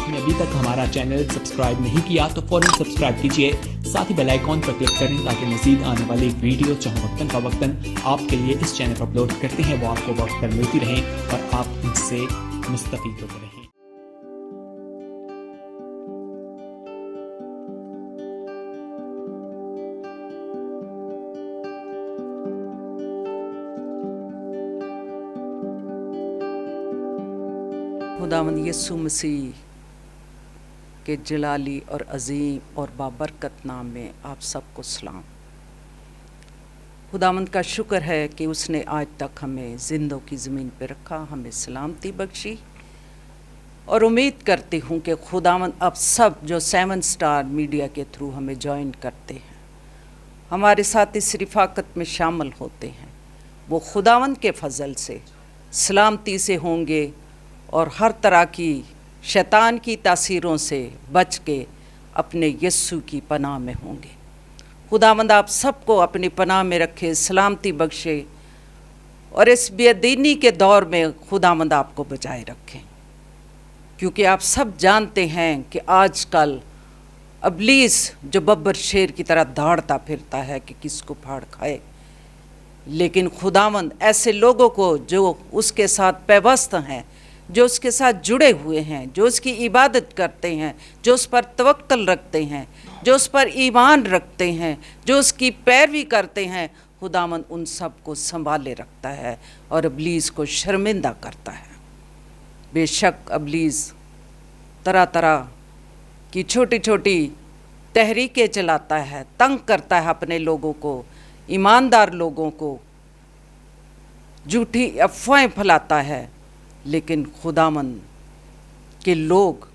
आपने अभी तक हमारा चैनल सब्सक्राइब नहीं किया तो फौरन सब्सक्राइब कीजिए, साथ ही बेल आइकॉन पर क्लिक करें ताकि मजीद आने वाली वीडियो चाहे वक्तन फवक्तन आपके लिए इस चैनल पर अपलोड करते हैं वो आपको वक्त पर मिलती रहें और आप इनसे मुस्तफीद होते रहें। खुदावंद यीशु मसीह के जलाली और अजीम और बाबरकत नाम में आप सबको सलाम। खुदावंद का शुक्र है कि उसने आज तक हमें जिंदों की ज़मीन पर रखा, हमें सलामती बख्शी, और उम्मीद करती हूँ कि खुदावंद अब सब जो 7 स्टार मीडिया के थ्रू हमें ज्वाइन करते हैं, हमारे साथ इस रिफाकत में शामिल होते हैं, वो खुदावंद के फजल से सलामती से होंगे और हर तरह की शैतान की तासीरों से बच के अपने यस्सु की पनाह में होंगे। खुदावंद आप सबको अपनी पनाह में रखे, सलामती बख्शे और इस बेदीनी के दौर में खुदावंद आपको बचाए रखें, क्योंकि आप सब जानते हैं कि आजकल इब्लीस जो बब्बर शेर की तरह दौड़ता फिरता है कि किसको फाड़ खाए, लेकिन खुदावंद ऐसे लोगों को जो उसके साथ पैवस्त हैं, जो उसके साथ जुड़े हुए हैं, जो उसकी इबादत करते हैं, जो उस पर तवक्कल रखते हैं, जो उस पर ईमान रखते हैं, जो उसकी पैरवी करते हैं, खुदावंद उन सब को संभाले रखता है और इब्लीस को शर्मिंदा करता है। बेशक इब्लीस तरह तरह की छोटी छोटी तहरीकें चलाता है, तंग करता है अपने लोगों को, ईमानदार लोगों को, झूठी अफवाहें फैलाता है, लेकिन खुदावंद के लोग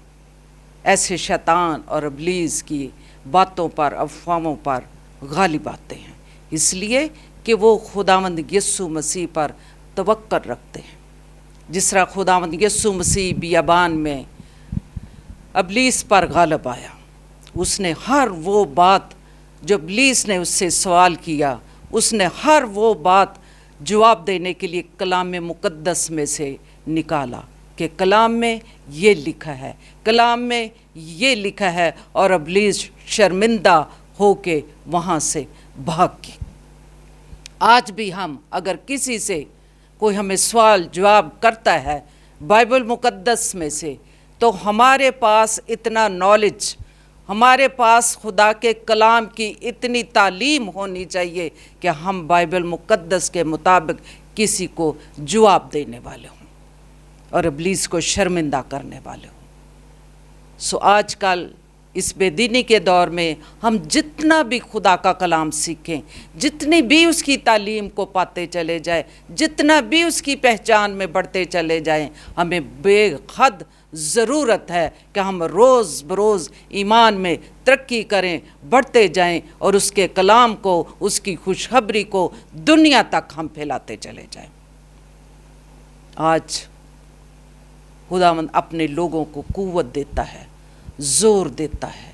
ऐसे शैतान और इब्लीस की बातों पर, अफवाहों पर गालिब आते हैं, इसलिए कि वो खुदावंद यीशु मसीह पर तवक्कुल रखते हैं। जिस तरह खुदावंद यीशु मसीह बियाबान में इब्लीस पर गालिब आया, उसने हर वो बात जो इब्लीस ने उससे सवाल किया, उसने हर वो बात जवाब देने के लिए कलाम मुक़द्दस में से निकाला कि कलाम में ये लिखा है, कलाम में ये लिखा है, और इब्लीस शर्मिंदा होके वहाँ से भाग गई। आज भी हम अगर किसी से कोई हमें सवाल जवाब करता है बाइबल मुक़द्दस में से, तो हमारे पास इतना नॉलेज, हमारे पास खुदा के कलाम की इतनी तालीम होनी चाहिए कि हम बाइबल मुक़द्दस के मुताबिक किसी को जवाब देने वाले हों और इब्लीस को शर्मिंदा करने वाले हों। सो आजकल इस बेदीनी के दौर में हम जितना भी खुदा का कलाम सीखें, जितनी भी उसकी तालीम को पाते चले जाएं, जितना भी उसकी पहचान में बढ़ते चले जाएं, हमें बेहद ज़रूरत है कि हम रोज़ बरोज़ ईमान में तरक्की करें, बढ़ते जाएं और उसके कलाम को, उसकी खुशखबरी को दुनिया तक हम फैलाते चले जाएं। आज खुदावंद अपने लोगों को कुव्वत देता है, ज़ोर देता है,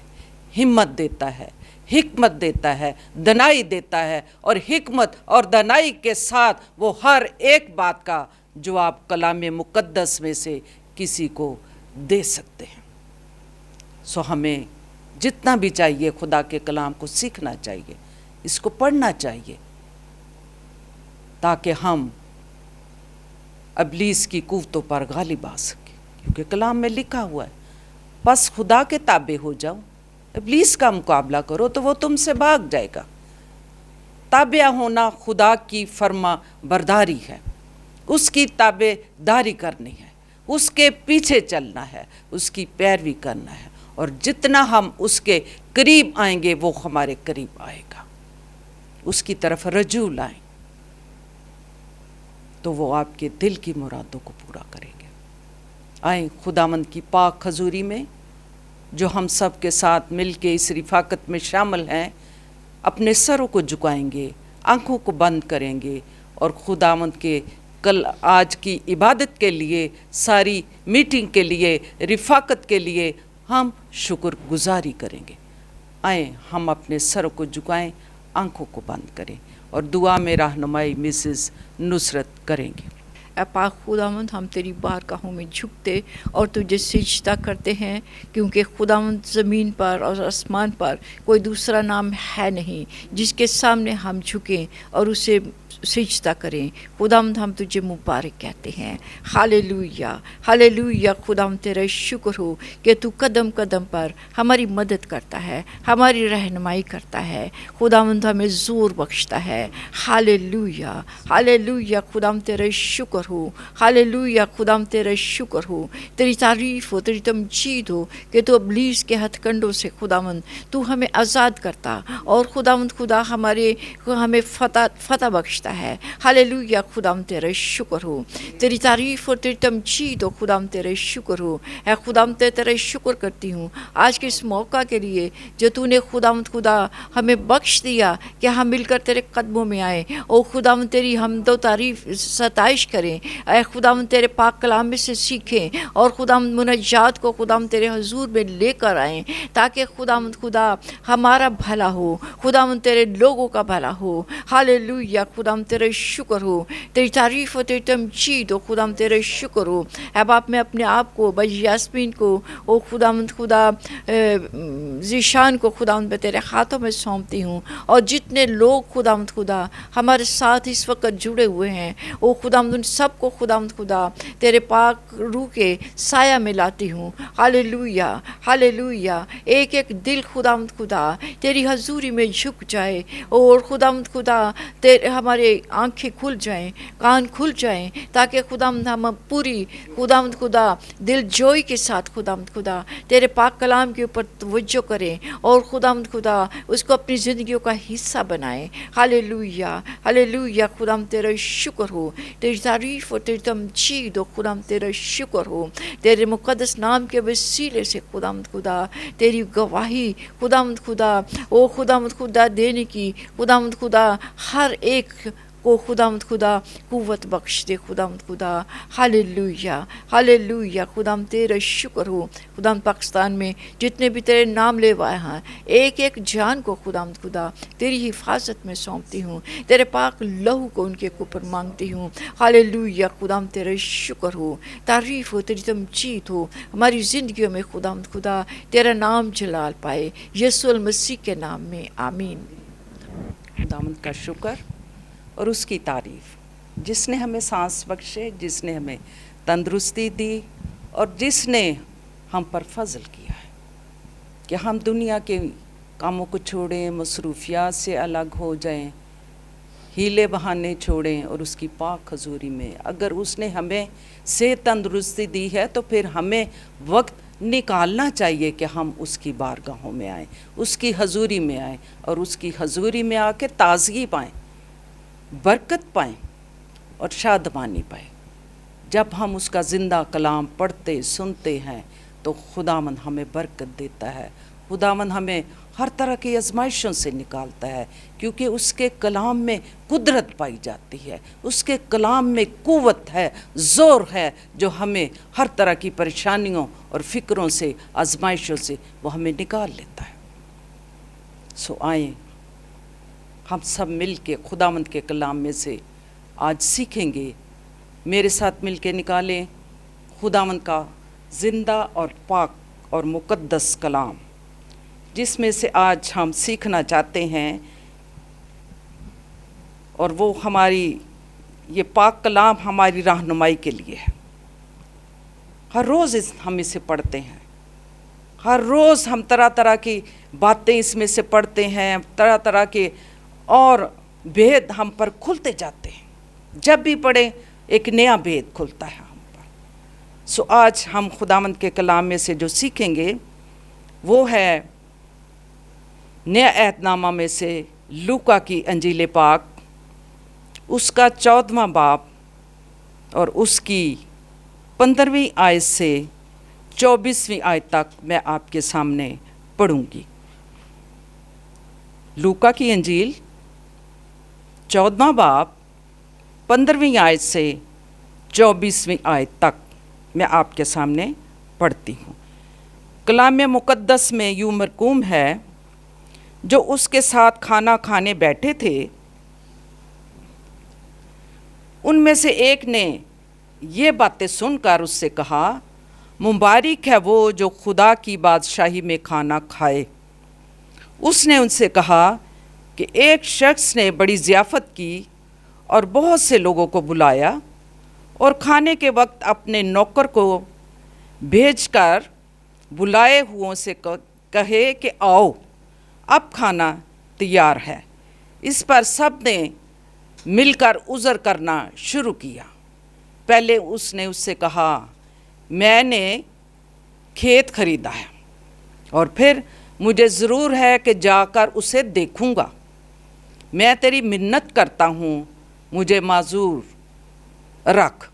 हिम्मत देता है, हिकमत देता है, दनाई देता है, और हिकमत और दनाई के साथ वो हर एक बात का जवाब कलाम मुक़द्दस में से किसी को दे सकते हैं। सो हमें जितना भी चाहिए खुदा के कलाम को सीखना चाहिए, इसको पढ़ना चाहिए, ताकि हम इब्लीस की कुव्वतों पर गालिब आ सके, क्योंकि कलाम में लिखा हुआ है, बस खुदा के ताबे हो जाओ, इब्लीस का मुकाबला करो तो वो तुमसे भाग जाएगा। ताबे होना खुदा की फर्मा बरदारी है, उसकी ताबेदारी करनी है, उसके पीछे चलना है, उसकी पैरवी करना है, और जितना हम उसके करीब आएंगे वो हमारे करीब आएगा। उसकी तरफ रजू लाएं तो वो आपके दिल की मुरादों को पूरा करेंगे। आए खुदावंद की पाक खजूरी में, जो हम सब के साथ मिल के इस रिफाकत में शामिल हैं, अपने सरों को झुकाएंगे, आँखों को बंद करेंगे और खुदावंद के कल आज की इबादत के लिए, सारी मीटिंग के लिए, रिफाकत के लिए हम शुक्रगुजारी करेंगे। आए हम अपने सरों को झुकाएं, आँखों को बंद करें और दुआ में रहनुमाई मिसेस नुसरत करेंगे। اے پاک خداوند ہم تیری بارگاہوں میں جھکتے اور تجھے سجدہ کرتے ہیں، کیونکہ خداوند زمین پر اور آسمان پر کوئی دوسرا نام ہے نہیں جس کے سامنے ہم جھکیں اور اسے سجدہ کریں۔ خداوند ہم تجھے مبارک کہتے ہیں۔ ہاللیلویہ ہاللیلویہ، خداوند تیرا شکر ہو کہ تو قدم قدم پر ہماری مدد کرتا ہے، ہماری رہنمائی کرتا ہے، خداوند ہمیں زور بخشتا ہے۔ ہاللیلویہ ہاللیلویہ، خداوند تیرا شکر ہو، ہاللیلویہ، خداوند تیرا شکر ہو، تیری تعریف ہو، تیری تمجید ہو کہ تو ابلیس کے ہتھ کنڈوں سے خداوند تو ہمیں آزاد کرتا اور خداوند خدا ہمیں فتح بخشتا ہے۔ ہاللیلویہ، خداوند تیرا شکر ہو، تیری تعریف اور تیری تمجید ہو، خداوند تیرا شکر ہو۔ اے خداوند تیرا شکر کرتی ہوں آج کے اس موقع کے لیے جو تو نے خداوند خدا ہمیں بخش دیا کہ ہم مل کر تیرے قدموں میں آئیں۔ او خداوند تیری حمد و تعریف ستائش کریں، اے خداوند تیرے پاک کلام میں سے سیکھیں اور خداوند مناجات کو خداوند تیرے حضور میں لے کر آئیں، تاکہ خداوند خدا ہمارا بھلا ہو، خداوند تیرے لوگوں کا بھلا ہو۔ ہاللیلویہ، خداوند تیرا شکر ہو، تیری تعریف و تیری تمجید ہو، خداوند تیرا شکر ہو۔ اے باپ، میں اپنے آپ کو بھائی یاسمین کو، او خداوند خدا ذیشان کو خداوند میں تیرے ہاتھوں میں سونپتی ہوں، اور جتنے لوگ خداوند خدا ہمارے ساتھ اس وقت جڑے ہوئے ہیں، او خداوند ان سب کو خداوند خدا تیرے پاک روح کے سایہ میں لاتی ہوں۔ ہاللیلویہ ہاللیلویہ، ایک ایک دل خداوند خدا تیری حضوری میں جھک جائے، اور خداوند خدا ہمارے آنکھیں کھل جائیں، کان کھل جائیں، تاکہ خداوند ہم پوری خداوند خدا دل جوئی کے ساتھ خداوند خدا تیرے پاک کلام کے اوپر توجہ کریں اور خداوند خدا اس کو اپنی زندگیوں کا حصہ بنائیں۔ ہاللیلویہ ہاللیلویہ، خداوند تیرا شکر ہو، تیری تعریف اور تیری تمجید ہو، خداوند تیرا شکر ہو۔ تیرے مقدس نام کے وسیلے سے خداوند خدا تیری گواہی خداوند خدا او خداوند خدا دینے کی خداوند خدا ہر ایک کو خداوند خدا قوت بخش دے خداوند خدا۔ ہاللیلویہ ہاللیلویہ، خداوند تیرا شکر ہو۔ خداوند پاکستان میں جتنے بھی تیرے نام لیوائے ہیں، ایک ایک جان کو خداوند خدا تیری حفاظت میں سونپتی ہوں، تیرے پاک لہو کو ان کے اوپر مانگتی ہوں۔ ہاللیلویہ، خداوند تیرا شکر ہو، تعریف ہو، تیری تمجید ہو ہماری زندگیوں میں خداوند خدا، تیرا نام جلال پائے یسوع المسیح کے نام میں، آمین۔ خداوند کا شکر اور اس کی تعریف، جس نے ہمیں سانس بخشے، جس نے ہمیں تندرستی دی، اور جس نے ہم پر فضل کیا ہے کہ ہم دنیا کے کاموں کو چھوڑیں، مصروفیات سے الگ ہو جائیں، ہیلے بہانے چھوڑیں اور اس کی پاک حضوری میں، اگر اس نے ہمیں صحت تندرستی دی ہے تو پھر ہمیں وقت نکالنا چاہیے کہ ہم اس کی بارگاہوں میں آئیں، اس کی حضوری میں آئیں، اور اس کی حضوری میں آ کے تازگی پائیں، برکت پائیں اور شادمانی پائیں۔ جب ہم اس کا زندہ کلام پڑھتے سنتے ہیں تو خداوند ہمیں برکت دیتا ہے، خداوند ہمیں ہر طرح کی آزمائشوں سے نکالتا ہے، کیونکہ اس کے کلام میں قدرت پائی جاتی ہے، اس کے کلام میں قوت ہے، زور ہے، جو ہمیں ہر طرح کی پریشانیوں اور فکروں سے، آزمائشوں سے وہ ہمیں نکال لیتا ہے۔ سو آئیں ہم سب مل کے خداوند کے کلام میں سے آج سیکھیں گے۔ میرے ساتھ مل کے نکالیں خداوند کا زندہ اور پاک اور مقدس کلام، جس میں سے آج ہم سیکھنا چاہتے ہیں، اور وہ ہماری یہ پاک کلام ہماری رہنمائی کے لیے ہے۔ ہر روز ہم اسے پڑھتے ہیں، ہر روز ہم طرح طرح کی باتیں اس میں سے پڑھتے ہیں، طرح طرح کے اور بھید ہم پر کھلتے جاتے ہیں، جب بھی پڑھیں ایک نیا بھید کھلتا ہے ہم پر۔ سو آج ہم خداوند کے کلام میں سے جو سیکھیں گے وہ ہے نیا عہد نامہ میں سے لوکا کی انجیل پاک، اس کا 14واں باب اور اس کی 15ویں آیت سے 24ویں آیت تک میں آپ کے سامنے پڑھوں گی۔ لوکا کی انجیل 14واں باب 15ویں آیت سے 24ویں آیت تک میں آپ کے سامنے پڑھتی ہوں۔ کلام مقدس میں یوں مرقوم ہے، جو اس کے ساتھ کھانا کھانے بیٹھے تھے ان میں سے ایک نے ये बातें सुनकर उससे कहा, मुबारक है वो जो खुदा की बादशाही में खाना खाए। उसने उनसे कहा कि एक शख्स ने बड़ी ज़ियाफ़त की और बहुत से लोगों को बुलाया और खाने के वक्त अपने नौकर को भेजकर बुलाए हुओं से कहे कि आओ, अब खाना तैयार है। इस पर सब ने मिलकर उज़र करना शुरू किया। पहले उसने उससे कहा, मैंने खेत खरीदा है और फिर मुझे ज़रूर है कि जाकर उसे देखूँगा। मैं तेरी मिन्नत करता हूँ, मुझे माजूर रख।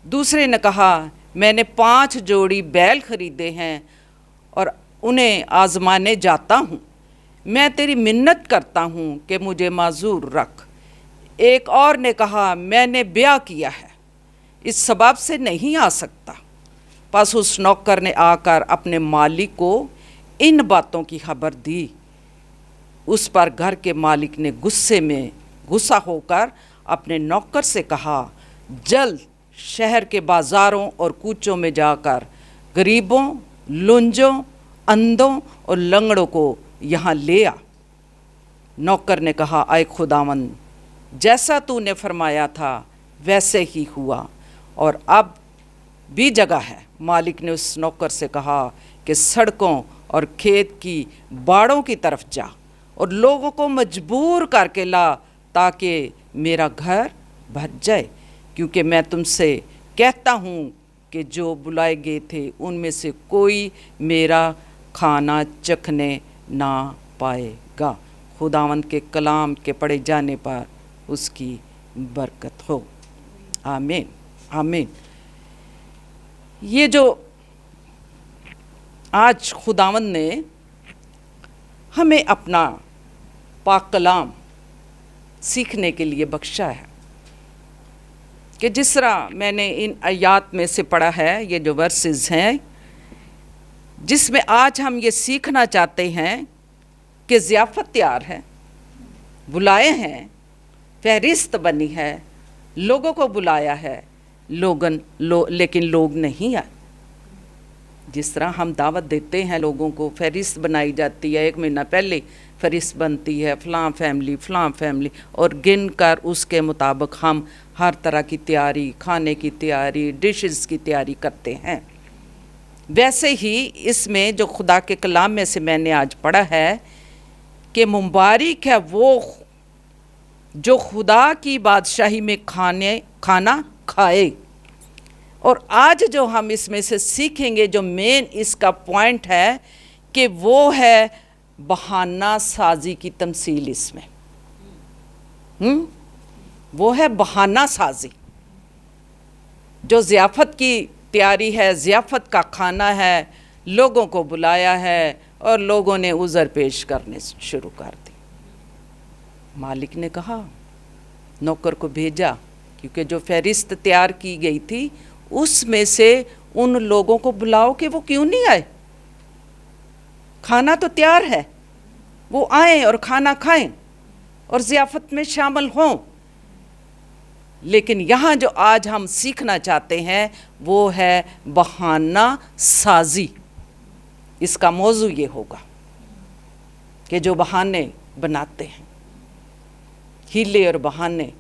दूसरे ने कहा, मैंने 5 जोड़ी बैल खरीदे हैं और उन्हें आजमाने जाता हूँ। मैं तेरी मिन्नत करता हूँ कि मुझे माजूर रख। एक और ने कहा, मैंने ब्याह किया है, इस सबब से नहीं आ सकता। बस उस नौकर ने आकर अपने मालिक को इन बातों की खबर दी। उस पर घर के मालिक ने गुस्सा होकर अपने नौकर से कहा, जल्द शहर के बाज़ारों और कूचों में जाकर गरीबों, लुंजों, अंधों और लंगड़ों को यहाँ ले आ। नौकर ने कहा, आए खुदावंद, जैसा तूने फरमाया था वैसे ही हुआ और अब भी जगह है। मालिक ने उस नौकर से कहा कि सड़कों और खेत की बाड़ों की तरफ जा और लोगों को मजबूर करके ला, ताकि मेरा घर भर जाए, क्योंकि मैं तुमसे कहता हूँ कि जो बुलाए गए थे उनमें से कोई मेरा खाना चखने ना पाएगा। खुदावंद के कलाम के पढ़े जाने पर उसकी बरकत हो। आमीन, आमीन। ये जो आज खुदावंद ने हमें अपना पाक कलाम सीखने के लिए बख्शा है, कि जिस तरह मैंने इन आयात में से पढ़ा है, ये जो वर्सेस हैं, जिसमें आज हम ये सीखना चाहते हैं कि ज़ियाफ़त तैयार है, बुलाए हैं, फहरिस्त बनी है, लोगों को बुलाया है, लेकिन लोग नहीं आए। जिस तरह हम दावत देते हैं लोगों को, फहरिस्त बनाई जाती है, 1 महीना पहले फहरिस्त बनती है, फ़लाँ फैमिली, और गिन कर उसके मुताबिक हम हर तरह की तैयारी, खाने की तैयारी, डिशेस की तैयारी करते हैं। वैसे ही इसमें जो खुदा के कलाम में से मैंने आज पढ़ा है कि मुबारक है वो जो खुदा की बादशाही में खाना खाए। और आज जो हम इसमें से सीखेंगे, जो मेन इसका पॉइंट है, कि वो है बहाना साजी की तमसील। इसमें वो है बहाना साजी। जो ज़ियाफ़त की तैयारी है, ज़ियाफ़त का खाना है, लोगों को बुलाया है और लोगों ने उज़र पेश करने शुरू कर दी। मालिक ने कहा, नौकर को भेजा, क्योंकि जो फहरिस्त तैयार की गई थी उसमें से उन लोगों को बुलाओ कि वो क्यों नहीं आए। खाना तो तैयार है, वो आएं और खाना खाएं और ज़ियाफ़त में शामिल हों। लेकिन यहाँ जो आज हम सीखना चाहते हैं वो है बहाना साजी। इसका मौजू ये होगा कि जो बहाने बनाते हैं, हीले और बहाने,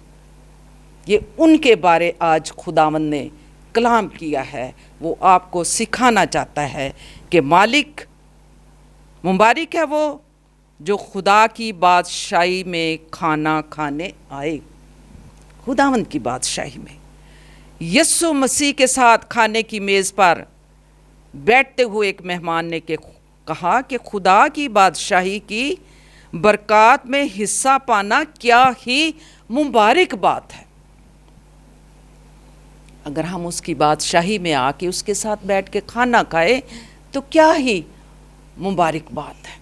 ये उनके बारे आज खुदावंद ने कलाम किया है। वो आपको सिखाना चाहता है कि मालिक मुबारक है वो जो खुदा की बादशाही में खाना खाने आए। खुदावंद की बादशाही में यीशु मसीह के साथ खाने की मेज़ पर बैठते हुए एक मेहमान ने कहा कि खुदा की बादशाही की बरक़ात में हिस्सा पाना क्या ही मुबारक बात है। अगर हम उसकी बादशाही में आके उसके साथ बैठ के खाना खाए तो क्या ही मुबारक बात है।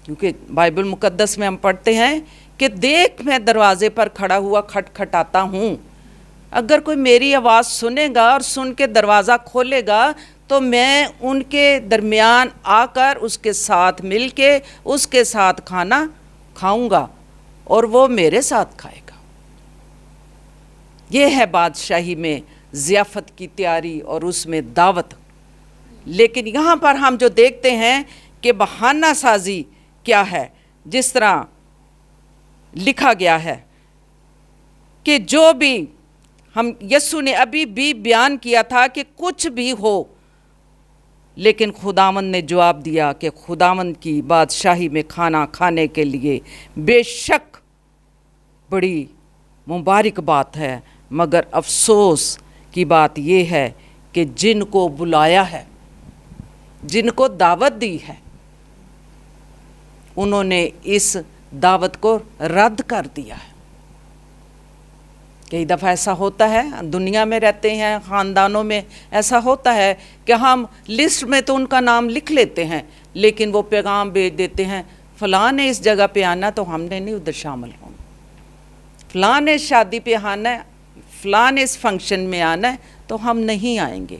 क्योंकि बाइबल मुकद्दस में हम पढ़ते हैं कि देख मैं दरवाज़े पर खड़ा हुआ खटखटाता हूँ, अगर कोई मेरी आवाज़ सुनेगा और सुन के दरवाज़ा खोलेगा तो मैं उनके दरमियान आकर उसके साथ मिल के उसके साथ खाना खाऊंगा और वो मेरे साथ खाएगा। یہ ہے بادشاہی میں ضیافت کی تیاری اور اس میں دعوت۔ لیکن یہاں پر ہم جو دیکھتے ہیں کہ بہانہ سازی کیا ہے، جس طرح لکھا گیا ہے کہ جو بھی یسوع نے ابھی بھی بیان کیا تھا کہ کچھ بھی ہو، لیکن خداوند نے جواب دیا کہ خداوند کی بادشاہی میں کھانا کھانے کے لیے بے شک بڑی مبارک بات ہے، مگر افسوس کی بات یہ ہے کہ جن کو بلایا ہے، جن کو دعوت دی ہے، انہوں نے اس دعوت کو رد کر دیا ہے۔ کئی دفعہ ایسا ہوتا ہے، دنیا میں رہتے ہیں، خاندانوں میں ایسا ہوتا ہے کہ ہم لسٹ میں تو ان کا نام لکھ لیتے ہیں، لیکن وہ پیغام بھیج دیتے ہیں فلاں نے اس جگہ پہ آنا تو ہم نے نہیں ادھر شامل ہونا، فلاں نے شادی پہ آنا ہے، فلاں نے اس فنکشن میں آنا ہے تو ہم نہیں آئیں گے۔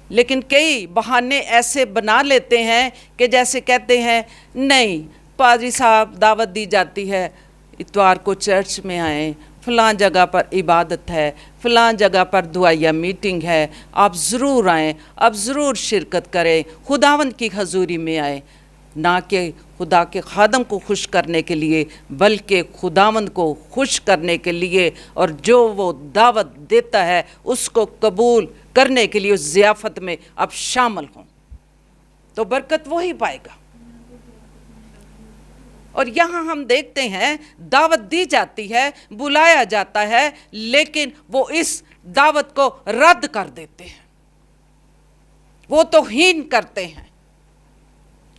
لیکن کئی بہانے ایسے بنا لیتے ہیں کہ جیسے کہتے ہیں نہیں پادری صاحب دعوت دی جاتی ہے، اتوار کو چرچ میں آئیں، فلاں جگہ پر عبادت ہے، فلاں جگہ پر دعائیہ میٹنگ ہے، آپ ضرور آئیں، آپ ضرور شرکت کریں، خداوند کی حضوری میں آئیں۔ نہ کہ خدا کے خادم کو خوش کرنے کے لیے، بلکہ خداوند کو خوش کرنے کے لیے، اور جو وہ دعوت دیتا ہے اس کو قبول کرنے کے لیے اس ضیافت میں آپ شامل ہوں، تو برکت وہی پائے گا۔ اور یہاں ہم دیکھتے ہیں دعوت دی جاتی ہے، بلایا جاتا ہے، لیکن وہ اس دعوت کو رد کر دیتے ہیں، وہ توہین کرتے ہیں،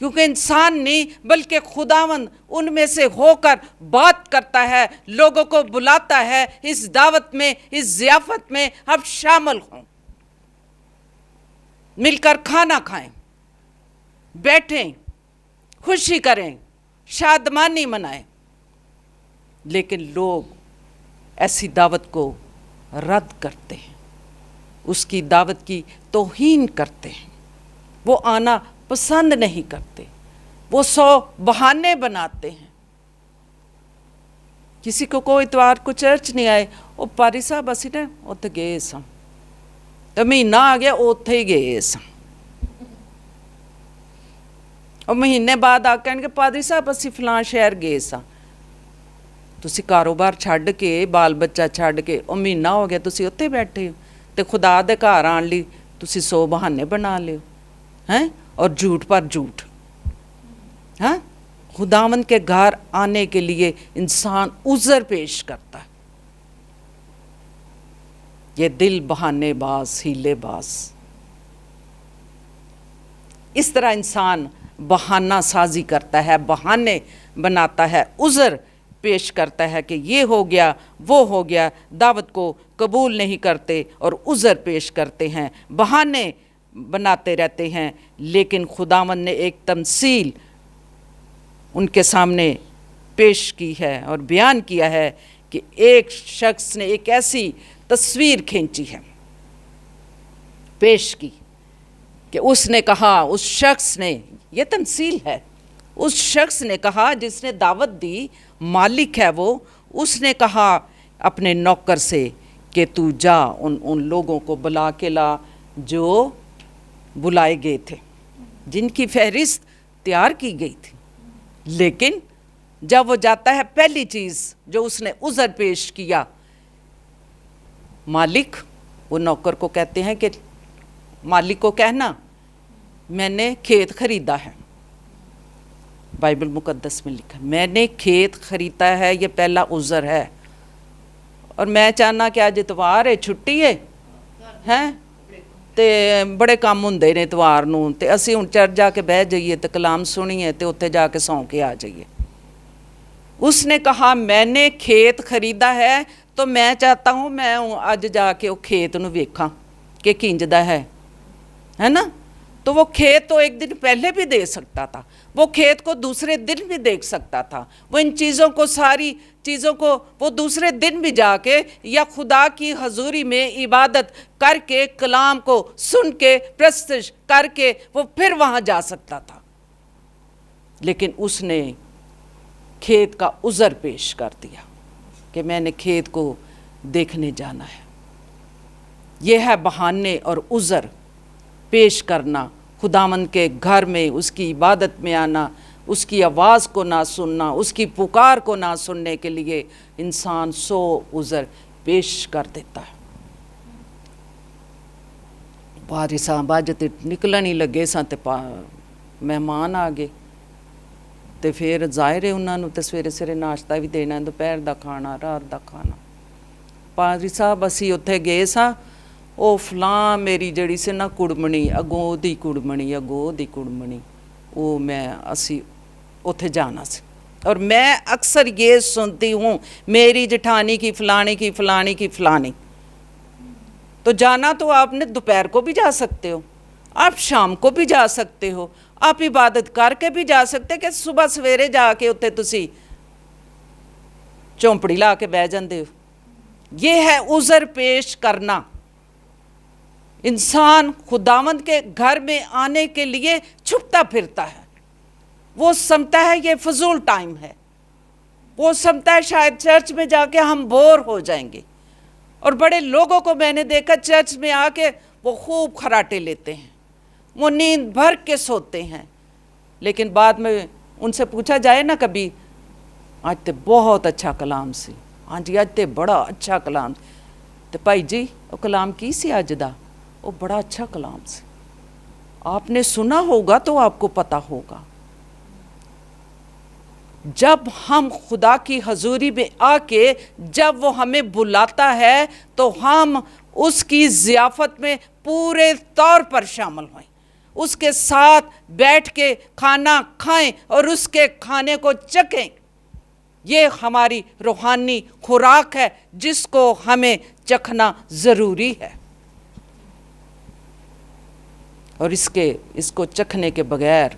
کیونکہ انسان نہیں بلکہ خداوند ان میں سے ہو کر بات کرتا ہے، لوگوں کو بلاتا ہے اس دعوت میں، اس ضیافت میں آپ شامل ہوں، مل کر کھانا کھائیں، بیٹھیں، خوشی کریں، شادمانی منائیں۔ لیکن لوگ ایسی دعوت کو رد کرتے ہیں، اس کی دعوت کی توہین کرتے ہیں، وہ آنا پسند نہیں کرتے، وہ 100 بہانے بناتے ہیں۔ کسی کو کوئی اتوار کو چرچ نہیں آئے، وہ پاری صاحب اسی نے اتنے گئے سا، تو مہینہ آ گیا اتنے ہی گئے سا، اور مہینے بعد آ کہنے پادری صاحب اسی فلاں شہر گئے سا۔ تسی کاروبار چھڈ کے، بال بچہ چھڈ کے، وہ مہینہ ہو گیا تسی اتنے بیٹھے ہو، تے خدا دے گھر آن لی تسی 100 بہانے بنا لے ہیں، اور جھوٹ پر جھوٹ۔ ہاں، خداوند کے گھر آنے کے لیے انسان عذر پیش کرتا ہے۔ یہ دل بہانے باز، ہیلے باز، اس طرح انسان بہانہ سازی کرتا ہے، بہانے بناتا ہے، عذر پیش کرتا ہے کہ یہ ہو گیا، وہ ہو گیا، دعوت کو قبول نہیں کرتے اور عذر پیش کرتے ہیں، بہانے بناتے رہتے ہیں۔ لیکن خداوند نے ایک تمثیل ان کے سامنے پیش کی ہے اور بیان کیا ہے کہ ایک شخص نے ایک ایسی تصویر کھینچی ہے، پیش کی، کہ اس نے کہا، اس شخص نے، یہ تمثیل ہے، اس شخص نے کہا جس نے دعوت دی، مالک ہے وہ، اس نے کہا اپنے نوکر سے کہ تو جا ان لوگوں کو بلا کے لا جو بلائے گئے تھے، جن کی فہرست تیار کی گئی تھی۔ لیکن جب وہ جاتا ہے، پہلی چیز جو اس نے عذر پیش کیا، مالک، وہ نوکر کو کہتے ہیں کہ مالک کو کہنا میں نے کھیت خریدا ہے، بائبل مقدس میں لکھا میں نے کھیت خریدا ہے، یہ پہلا عذر ہے، اور میں چاہنا کہ آج اتوار ہے، چھٹی ہے ہیں تے بڑے کام ہوندے نے اتوار نوں، تے اسی ہن چرچ جا کے بہ جائیے تے کلام سنیے تے اوتھے جا کے سو کے آ جائیے۔ اس نے کہا میں نے کھیت خریدا ہے تو میں چاہتا ہوں میں اج جا کے وہ کھیت نو ویکھاں کہ کینجدا ہے نا۔ تو وہ کھیت تو ایک دن پہلے بھی دے سکتا تھا، وہ کھیت کو دوسرے دن بھی دیکھ سکتا تھا، وہ ان چیزوں کو، ساری چیزوں کو وہ دوسرے دن بھی جا کے یا خدا کی حضوری میں عبادت کر کے، کلام کو سن کے، پرستش کر کے وہ پھر وہاں جا سکتا تھا۔ لیکن اس نے کھیت کا عذر پیش کر دیا کہ میں نے کھیت کو دیکھنے جانا ہے۔ یہ ہے بہانے اور عذر پیش کرنا، خداوند کے گھر میں اس کی عبادت میں آنا، اس کی آواز کو نہ سننا، اس کی پکار کو نہ سننے کے لیے انسان 100 عذر پیش کر دیتا ہے۔ بارشاں بج تے نکلن ہی لگے ساں تے مہمان آ گئے، تے پھر ظاہر ہے انہوں نے سویرے سویرے ناشتہ بھی دینا، دوپہر دا کھانا، رات دا کھانا۔ پادری صاحب اسی اتھے گئے ساں، او فلاں میری جڑی سے نا کڑمنی اگوں دی کڑمنی وہ میں اسی اتھے جانا سے، اور میں اکثر یہ سنتی ہوں میری جٹھانی کی فلانی، تو جانا تو آپ نے دوپہر کو بھی جا سکتے ہو، آپ شام کو بھی جا سکتے ہو، آپ عبادت کر کے بھی جا سکتے کہ صبح سویرے جا کے اتھے تسی چونپڑی لا کے بہ جاندے ہو۔ یہ ہے عذر پیش کرنا۔ انسان خداوند کے گھر میں آنے کے لیے چھپتا پھرتا ہے، وہ سمجھتا ہے یہ فضول ٹائم ہے، وہ سمجھتا ہے شاید چرچ میں جا کے ہم بور ہو جائیں گے، اور بڑے لوگوں کو میں نے دیکھا چرچ میں آ کے وہ خوب خراٹے لیتے ہیں، وہ نیند بھر کے سوتے ہیں، لیکن بعد میں ان سے پوچھا جائے نا کبھی، آج تے بہت اچھا کلام سی، ہاں جی آج تے بڑا اچھا کلام، تے بھائی جی وہ کلام کی سی اج دا؟ وہ بڑا اچھا کلام سی، آپ نے سنا ہوگا تو آپ کو پتہ ہوگا۔ جب ہم خدا کی حضوری میں آ کے جب وہ ہمیں بلاتا ہے تو ہم اس کی ضیافت میں پورے طور پر شامل ہوئیں، اس کے ساتھ بیٹھ کے کھانا کھائیں اور اس کے کھانے کو چکھیں۔ یہ ہماری روحانی خوراک ہے جس کو ہمیں چکھنا ضروری ہے، اور اس کو چکھنے کے بغیر،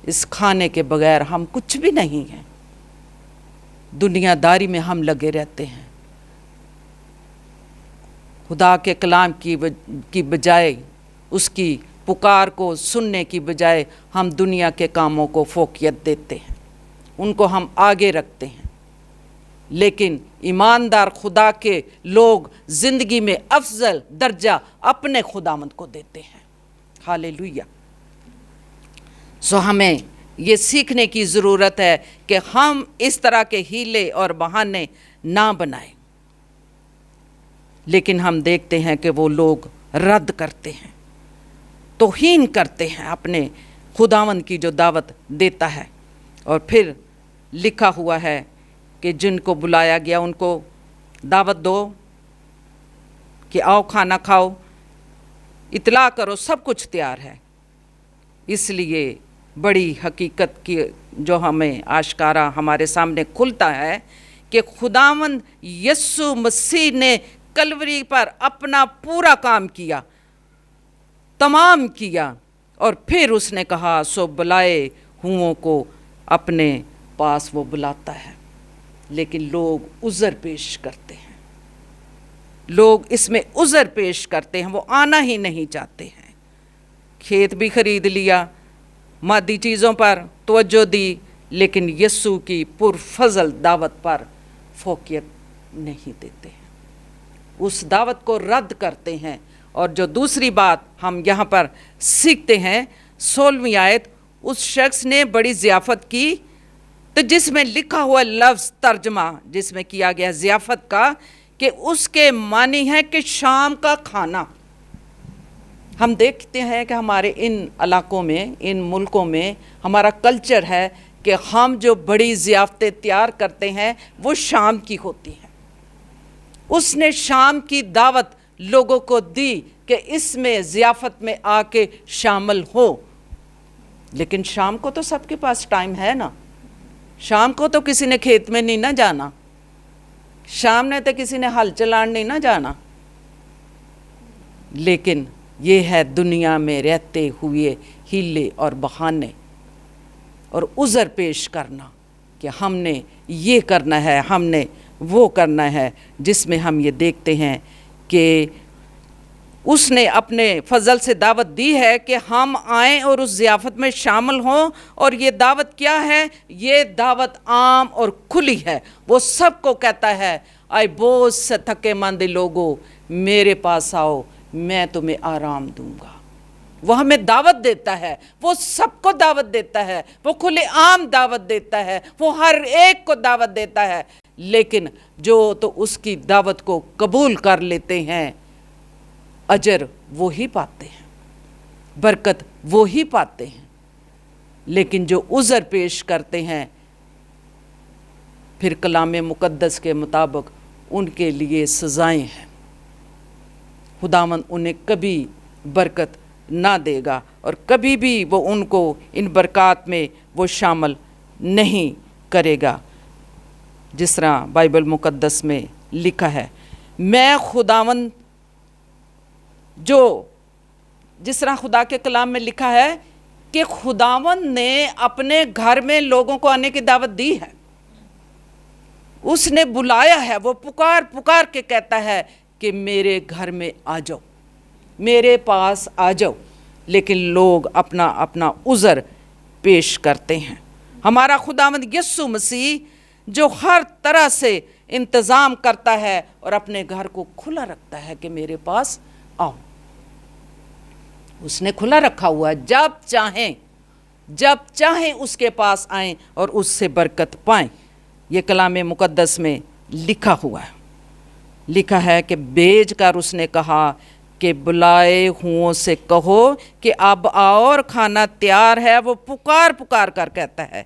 اس کھانے کے بغیر ہم کچھ بھی نہیں ہیں۔ دنیا داری میں ہم لگے رہتے ہیں، خدا کے کلام کی بجائے، اس کی پکار کو سننے کی بجائے ہم دنیا کے کاموں کو فوقیت دیتے ہیں، ان کو ہم آگے رکھتے ہیں۔ لیکن ایماندار خدا کے لوگ زندگی میں افضل درجہ اپنے خداوند کو دیتے ہیں۔ ہاللیلویہ۔ سو ہمیں یہ سیکھنے کی ضرورت ہے کہ ہم اس طرح کے ہیلے اور بہانے نہ بنائیں، لیکن ہم دیکھتے ہیں کہ وہ لوگ رد کرتے ہیں، توہین کرتے ہیں اپنے خداوند کی جو دعوت دیتا ہے، اور پھر لکھا ہوا ہے کہ جن کو بلایا گیا ان کو دعوت دو کہ آؤ کھانا کھاؤ، اطلاع کرو، سب کچھ تیار ہے۔ اس لیے بڑی حقیقت کی جو ہمیں آشکارا ہمارے سامنے کھلتا ہے کہ خداوند یسوع مسیح نے کلوری پر اپنا پورا کام کیا، تمام کیا، اور پھر اس نے کہا سو بلائے ہوں کو اپنے پاس وہ بلاتا ہے، لیکن لوگ عذر پیش کرتے ہیں، لوگ اس میں عذر پیش کرتے ہیں، وہ آنا ہی نہیں چاہتے ہیں۔ کھیت بھی خرید لیا، مادی چیزوں پر توجہ دی، لیکن یسوع کی پرفضل دعوت پر فوقیت نہیں دیتے ہیں، اس دعوت کو رد کرتے ہیں۔ اور جو دوسری بات ہم یہاں پر سیکھتے ہیں 16ویں آیت، اس شخص نے بڑی ضیافت کی، تو جس میں لکھا ہوا لفظ ترجمہ جس میں کیا گیا ضیافت کا، کہ اس کے معنی ہے کہ شام کا کھانا۔ ہم دیکھتے ہیں کہ ہمارے ان علاقوں میں، ان ملکوں میں ہمارا کلچر ہے کہ ہم جو بڑی ضیافتیں تیار کرتے ہیں وہ شام کی ہوتی ہیں۔ اس نے شام کی دعوت لوگوں کو دی کہ اس میں ضیافت میں آ کے شامل ہو، لیکن شام کو تو سب کے پاس ٹائم ہے نا، شام کو تو کسی نے کھیت میں نہیں نہ جانا، شام نے تو کسی نے ہل چلان نہیں نہ جانا، لیکن یہ ہے دنیا میں رہتے ہوئے ہیلے اور بہانے اور عذر پیش کرنا کہ ہم نے یہ کرنا ہے، ہم نے وہ کرنا ہے، جس میں ہم یہ دیکھتے ہیں کہ उसने अपने फजल से दावत दी है कि हम आएं और उस ज़ियाफ़त में शामिल हों। और ये दावत क्या है? ये दावत आम और खुली है। वो सबको कहता है, आए बोझ से थके मंद लोगों, मेरे पास आओ, मैं तुम्हें आराम दूंगा। वो हमें दावत देता है, वो सबको दावत देता है, वो खुले आम दावत देता है, वो हर एक को दावत देता है। लेकिन जो तो उसकी दावत को कबूल कर लेते हैं, अजर वो ही पाते हैं, बरकत वो ही पाते हैं। लेकिन जो उज़र पेश करते हैं, फिर कलाम मुक़द्दस के मुताबिक उनके लिए सज़ाएं हैं। खुदावंद उन्हें कभी बरकत ना देगा और कभी भी वो उनको इन बरक़ात में वो शामिल नहीं करेगा। जिस तरह बाइबल मुक़द्दस में लिखा है, मैं खुदावंद जिस तरह खुदा के कलाम में लिखा है कि खुदावंद ने अपने घर में लोगों को आने की दावत दी है, उसने बुलाया है। वो पुकार पुकार के कहता है कि मेरे घर में आ जाओ, मेरे पास आ जाओ। लेकिन लोग अपना अपना उज़र पेश करते हैं। हमारा खुदावंद यीशु मसीह जो हर तरह से इंतज़ाम करता है और अपने घर को खुला रखता है कि मेरे पास आओ, उसने खुला रखा हुआ है। जब चाहें उसके पास आएं और उससे बरकत पाएं। ये कलाम मुक़द्दस में लिखा हुआ है। लिखा है कि बेच कर उसने कहा कि बुलाए हुओं से कहो कि अब आओ और खाना तैयार है। वो पुकार पुकार कर कहता है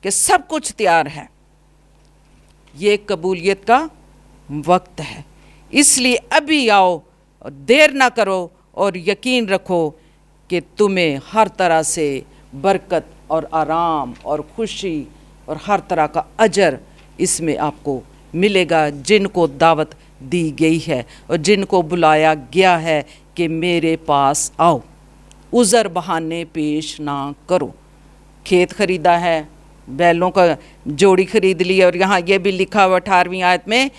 कि सब कुछ तैयार है। ये कबूलियत का वक्त है, इसलिए अभी आओ और देर ना करो और यकीन रखो कि तुम्हें हर तरह से बरकत और आराम और खुशी और हर तरह का अजर इसमें आपको मिलेगा, जिनको दावत दी गई है और जिनको बुलाया गया है कि मेरे पास आओ। उज़र बहाने पेश ना करो। खेत ख़रीदा है, बैलों का जोड़ी ख़रीद ली, और यहाँ ये भी लिखा हुआ 18वीं आयत में,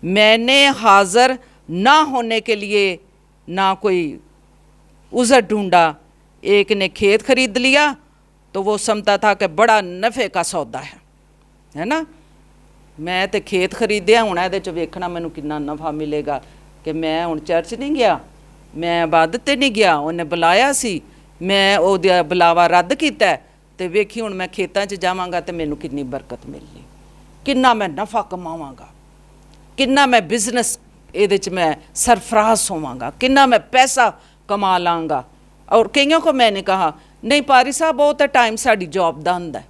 मैंने हाज़र ना होने के लिए ना कोई उज़र ढूंढा। एक ने खेत ख़रीद लिया तो वो समझता था कि बड़ा नफ़े का सौदा है ना। मैं तो खेत खरीदया, हुण इहदे च वेखना मैनूं किन्ना नफ़ा मिलेगा कि मैं हुण चर्च नहीं गया, मैं इबादत ते नहीं गया, उन्हें बुलाया सी, मैं ओहदा बुलावा रद्द कीता ते वेखी हुण मैं खेतां च जावांगा ते मैनूं किन्नी बरकत मिलनी, किन्ना मैं नफ़ा कमावांगा, किन्ना मैं बिजनेस इहदे च मैं सरफराज होवांगा, किन्ना मैं पैसा कमा लांगा। और कईयों को मैंने कहा, नहीं पारी साहब वो तो टाइम साड़ी जॉब दा हुंदा है,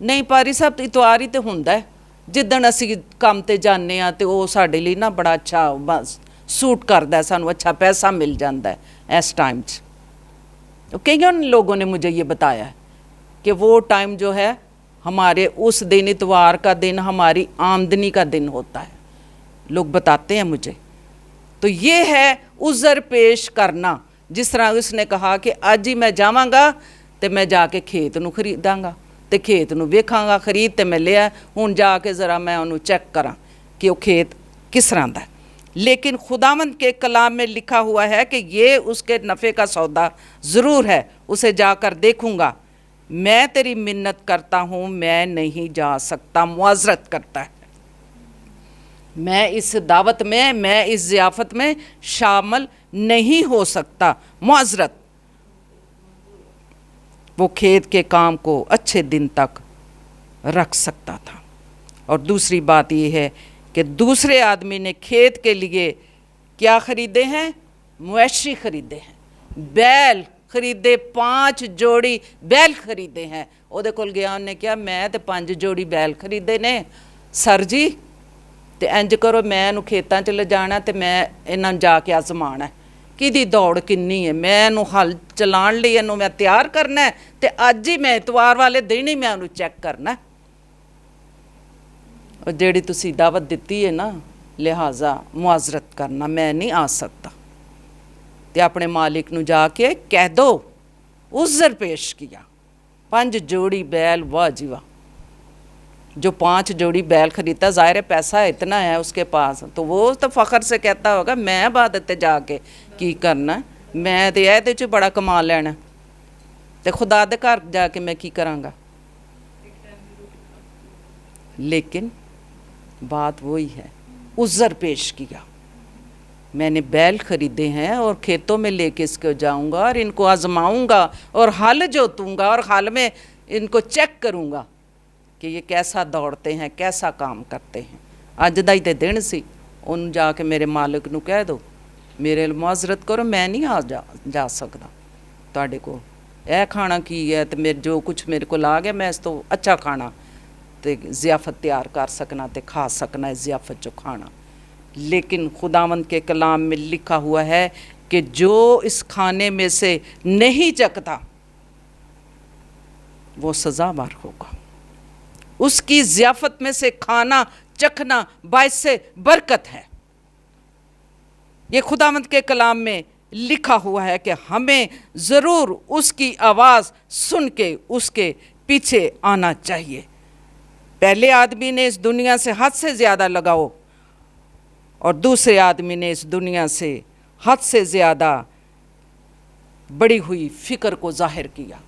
नहीं पारी साहब इतवार ही तो हुंदा है, जिद्दण असी काम ते जाने आ तो वो साडे लई ना बड़ा अच्छा बस सूट करदा है, सानूं अच्छा पैसा मिल जाता है इस टाइम च। कईयों लोगों ने मुझे ये बताया है कि वो टाइम जो है हमारे उस दिन, इतवार का दिन हमारी आमदनी का दिन होता है, लोग बताते हैं मुझे। तो ये है उज़र पेश करना। जिस तरह उसने कहा कि अज ही मैं जावांगा तो मैं जाके खेत नूं खरीदांगा तो खेत नूं वेखांगा, खरीद तो मैं लिया, हुण जाके ज़रा मैं उन्होंने चैक करा कि वो खेत किस तरह का है। लेकिन खुदावंद के कलाम में लिखा हुआ है कि ये उसके नफ़े का सौदा ज़रूर है, उसे जाकर देखूँगा। मैं तेरी मिन्नत करता हूँ, मैं नहीं जा सकता, मुआज़रत करता है। मैं इस दावत में, मैं इस ज़ियाफ़त में शामिल नहीं हो सकता, मुआज़रत। वो खेत के काम को अच्छे दिन तक रख सकता था। और दूसरी बात ये है कि दूसरे आदमी ने खेत के लिए क्या ख़रीदे हैं? मवेशी ख़रीदे हैं, बैल खरीदे, 5 जोड़ी बैल खरीदे हैं। ਉਹਦੇ ਕੋਲ ਗਿਆ, ਉਹਨੇ ਕਿਹਾ ਮੈਂ ਤੇ 5 जोड़ी बैल खरीदे ने सर जी, तो इंज करो मैं इनू खेतों च ले जाना तो मैं इन्हों जाके आजमाना है कि दौड़ किन्नी है, मैं इनू हल चलाण लई इनू मैं तैयार करना है तो अज ही मैं इतवार वाले दिन ही मैं उन्होंने चैक करना है। और जिहड़ी तुसी दावत दिती है ना, लिहाजा मुआज़रत करना, मैं नहीं आ सकता। तो अपने मालिक नू जाके कह दो, उज़र पेश किया, 5 जोड़ी बैल, वाह जी वाह, जो 5 जोड़ी बैल खरीदता, ज़ाहिर है पैसा इतना है उसके पास, तो वो तो फ़ख्र से कहता होगा मैं इबादत जाके की करना, मैं तो ये च बड़ा कमा लेना, तो खुदा दे घर जाके मैं की करांगा। लेकिन बात वही है, उज़र पेश किया, मैंने बैल खरीदे हैं और खेतों में लेके इसको जाऊंगा और इनको आजमाऊंगा और हल जोतूंगा और हल में इनको चेक करूंगा कि ये कैसा दौड़ते हैं, कैसा काम करते हैं। अज दा ही ते दिन सी, उन जाके मेरे मालिक नूं कह दो मेरे मुआजरत करो, मैं नहीं आ जा सकदा तुहाडे कोल, यह खाना की है, तो मेरे जो कुछ मेरे को आ गया मैं इस तो अच्छा खाना तो ज़ियाफत तैयार कर सकना, तो खा सकना इस ज़ियाफत जो खाना। लेकिन खुदावंद के कलाम में लिखा हुआ है कि जो इस खाने में से नहीं चखता वो सज़ावार होगा। उसकी ज़ियाफत में से खाना चखना बाइस से बरकत है। ये खुदावंद के कलाम में लिखा हुआ है कि हमें ज़रूर उसकी आवाज़ सुन के उसके पीछे आना चाहिए। पहले आदमी ने इस दुनिया से हद से ज़्यादा लगाओ और दूसरे आदमी ने इस दुनिया से हद से ज़्यादा बड़ी हुई फ़िक्र को ज़ाहिर किया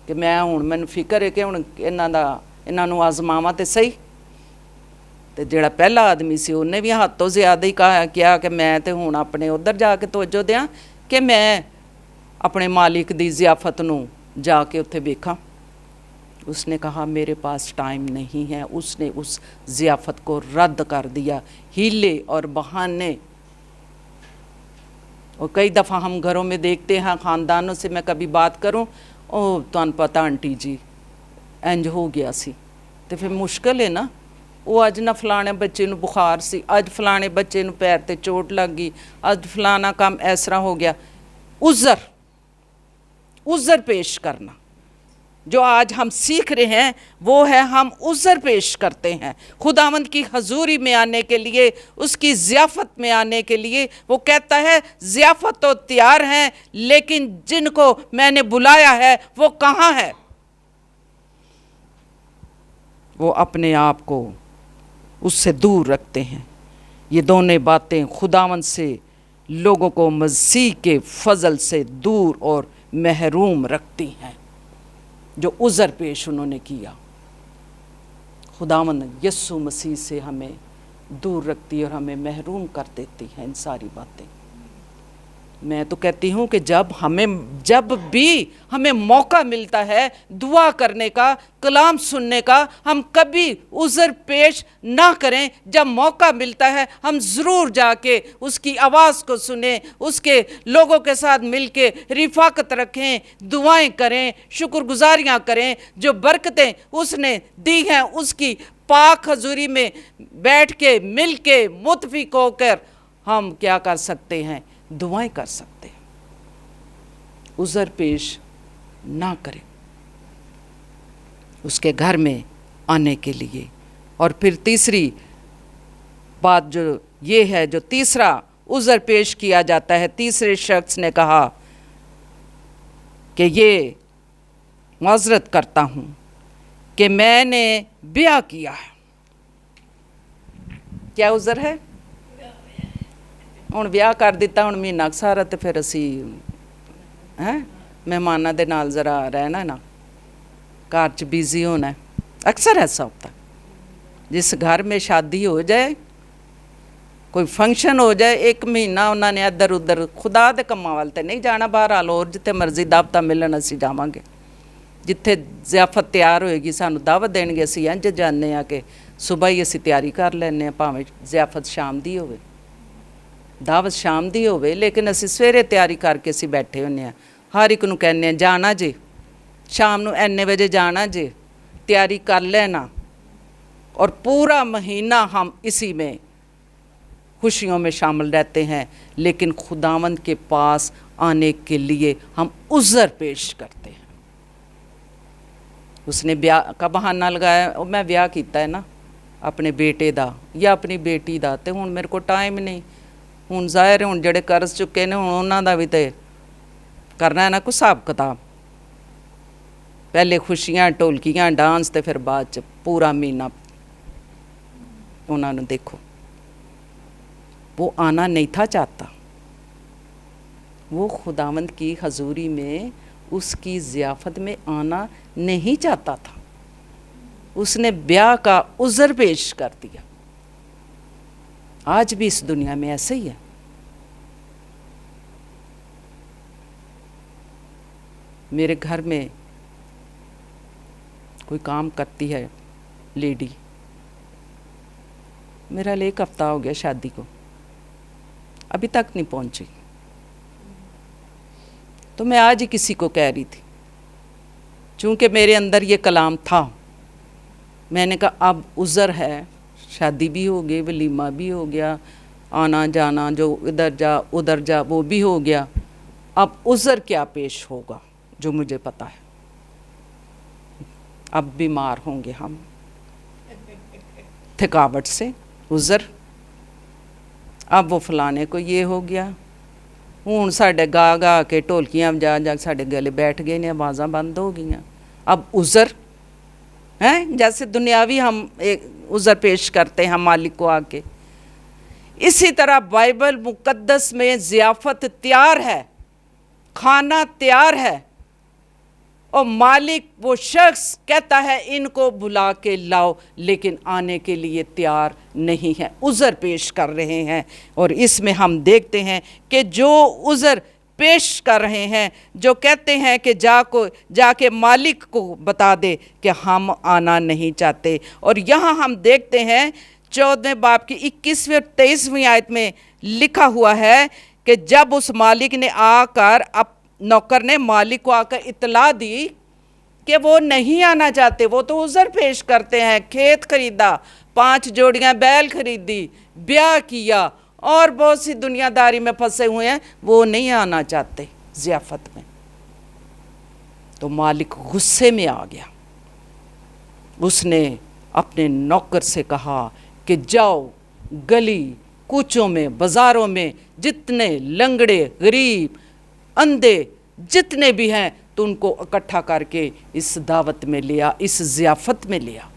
कि मैं हुण मैनूं फ़िक्र है कि हुण इन्हां नूं आज़मावां ते सही। तो जिहड़ा पहला आदमी सी उन्हें भी हद तो ज़्यादा ही किया कि मैं तो हुण अपने उधर जाके तवज्जो दियां कि मैं अपने मालिक दी ज़ियाफत नूं जाके उत्थे वेखां। उसने कहा मेरे पास टाइम नहीं है। उसने उस ज़ियाफत को रद्द कर दिया, हीले और बहाने। और कई दफ़ा हम घरों में देखते हैं, ख़ानदानों से मैं कभी बात करूं, ओ तुहानूं पता आंटी जी इंज हो गया सी, तो फिर मुश्किल है ना। वो अज ना फलाने बच्चे नूं बुखार सी, अज फलाने बच्चे नूं पैर ते चोट लग गई, अज फलाना काम इस तरह हो गया। उज़र पेश करना जो आज हम सीख रहे हैं वो है, हम उज़र पेश करते हैं खुदावंद की हजूरी में आने के लिए, उसकी ज़ियाफत में आने के लिए। वो कहता है ज़ियाफत तो तैयार हैं लेकिन जिनको मैंने बुलाया है वो कहाँ है। वो अपने आप को उससे दूर रखते हैं। ये दोनों बातें खुदावंद से लोगों को मसीह के फजल से दूर और महरूम रखती हैं। जो उज़र पेश उन्होंने किया, खुदावंद यीशु मसीह से हमें दूर रखती है और हमें महरूम कर देती हैं इन सारी बातें। मैं तो कहती हूँ कि जब भी हमें मौका मिलता है दुआ करने का, कलाम सुनने का, हम कभी उज़र पेश ना करें। जब मौका मिलता है हम ज़रूर जाके उसकी आवाज़ को सुने, उसके लोगों के साथ मिल के रिफ़ाकत रखें, दुआएं करें, शुक्रगुजारियाँ करें। जो बरकतें उसने दी हैं उसकी पाक हजूरी में बैठ के मिल के मुतफिक होकर हम क्या कर सकते हैं, दुआएं कर सकते हैं। उज़र पेश ना करें उसके घर में आने के लिए। और फिर तीसरी बात जो ये है, जो तीसरा उज़र पेश किया जाता है, तीसरे शख्स ने कहा कि ये माज़रत करता हूँ कि मैंने ब्याह किया है। क्या उज़र है? ਹੁਣ ਵਿਆਹ ਕਰ ਦਿੱਤਾ, ਹੁਣ ਮਹੀਨਾ ਸਾਰਾ ਤੇ ਫਿਰ ਅਸੀਂ ਮਹਿਮਾਨਾਂ ਦੇ ਨਾਲ ਜ਼ਰਾ ਰਹਿਣਾ ਨਾ, घर च बिजी होना है। अक्सर ऐसा होता है, जिस घर में शादी हो जाए, कोई फंक्शन हो जाए, एक महीना उन्होंने इधर उधर खुदा दे कम्मां वाल ते नहीं जाना। बहरहाल और जिथे मर्जी दावत मिलन असीं जावांगे, जिथे ज़ियाफत तैयार होएगी सानूं दावत देणगे, असीं इंज जाने आ कि सुबह ही असीं तैयारी कर लैंदे आ, भावें ज़ियाफत शाम दी होवे, दावत शाम दी होवे, लेकिन असीं सवेरे तैयारी करके असीं बैठे हुंदे आ। हर एक नूं कहने जाना जे, शाम नूं इन्ने बजे जाना जे, तैयारी कर लेना। और पूरा महीना हम इसी में खुशियों में शामिल रहते हैं, लेकिन खुदावंद के पास आने के लिए हम उज़र पेश करते हैं। उसने ब्याह का बहाना लगाया, मैं ब्याह कीता है ना अपने बेटे दा या अपनी बेटी दा, ते हुण मेरे को टाइम नहीं, हुण ज़ाहिर है हुण जिहड़े कर्ज चुके ने हुण उन्हां दा भी ते करना है ना कोई हिसाब किताब। पहले खुशियां ढोलकियां डांस, ते फिर बाद च पूरा महीना ਉਹਨਾਂ ਨੂੰ ਦੇਖੋ, वो आना नहीं था चाहता, वो खुदावंद की हजूरी में उसकी ज़ियाफ़त में आना नहीं चाहता था। उसने ब्याह का उज़र पेश कर दिया। आज भी इस दुनिया में ऐसे ही है। मेरे घर में कोई काम करती है लेडी, मेरा 1 हफ्ता हो गया शादी को, अभी तक नहीं पहुंची। तो मैं आज ही किसी को कह रही थी, चूँकि मेरे अंदर ये कलाम था, मैंने कहा अब उज़र है, शादी भी हो गई, वलीमा भी हो गया, आना जाना जो इधर जा उधर जा वो भी हो गया, अब उज़र क्या पेश होगा जो मुझे पता है। अब बीमार होंगे हम थकावट से, उज़र, अब वो फलाने को ये हो गया, हूँ साढ़े गा गा के ढोलकियाँ जा जा साढ़े गले बैठ गए ने, आवाज़ां बंद हो गई, अब उज़र हैं, जैसे दुनियावी हम एक उज़र पेश करते हैं मालिक को आके। इसी तरह बाइबल मुकद्दस में ज़ियाफ़त तैयार है, खाना तैयार है, और मालिक वो शख्स कहता है इनको बुला के लाओ, लेकिन आने के लिए तैयार नहीं है, उज़र पेश कर रहे हैं। और इसमें हम देखते हैं कि जो उज़र पेश कर रहे हैं, जो कहते हैं कि जाके मालिक को बता दे कि हम आना नहीं चाहते। और यहाँ हम देखते हैं 14वें बाब की 21वीं और 23वीं आयत में लिखा हुआ है कि जब उस मालिक ने आकर, नौकर ने मालिक को आकर इतला दी कि वो नहीं आना चाहते, वो तो उज़र पेश करते हैं, खेत खरीदा, 5 जोड़ियां बैल खरीदी, ब्याह किया और बहुत सी दुनियादारी में फंसे हुए हैं, वो नहीं आना चाहते ज़ियाफ़त में। तो मालिक गुस्से में आ गया, उसने अपने नौकर से कहा कि जाओ गली कूचों में, बाज़ारों में जितने लंगड़े गरीब अंधे जितने भी हैं, तो उनको इकट्ठा करके इस दावत में लिया, इस ज़ियाफ़त में लिया।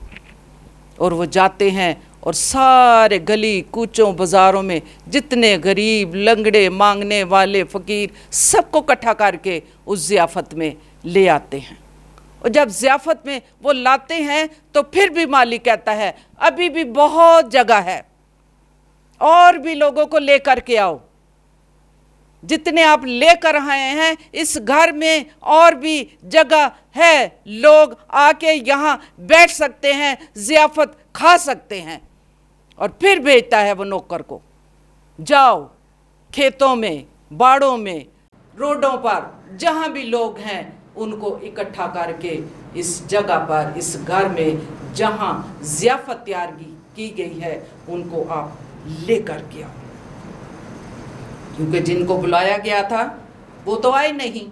और वो जाते हैं और सारे गली कूचों बाज़ारों में जितने गरीब लंगड़े मांगने वाले फ़कीर सबको इकट्ठा करके उस ज़ियाफ़त में ले आते हैं। और जब ज़ियाफ़त में वो लाते हैं तो फिर भी मालिक कहता है अभी भी बहुत जगह है, और भी लोगों को लेकर के आओ, जितने आप लेकर आए हैं इस घर में और भी जगह है, लोग आके यहाँ बैठ सकते हैं, ज़ियाफ़त खा सकते हैं। और फिर भेजता है वो नौकर को, जाओ खेतों में, बाड़ों में, रोडों पर जहाँ भी लोग हैं उनको इकट्ठा करके इस जगह पर, इस घर में जहाँ ज़ियाफ़त तैयार की गई है, उनको आप लेकर के आओ। क्योंकि जिनको बुलाया गया था वो तो आए नहीं,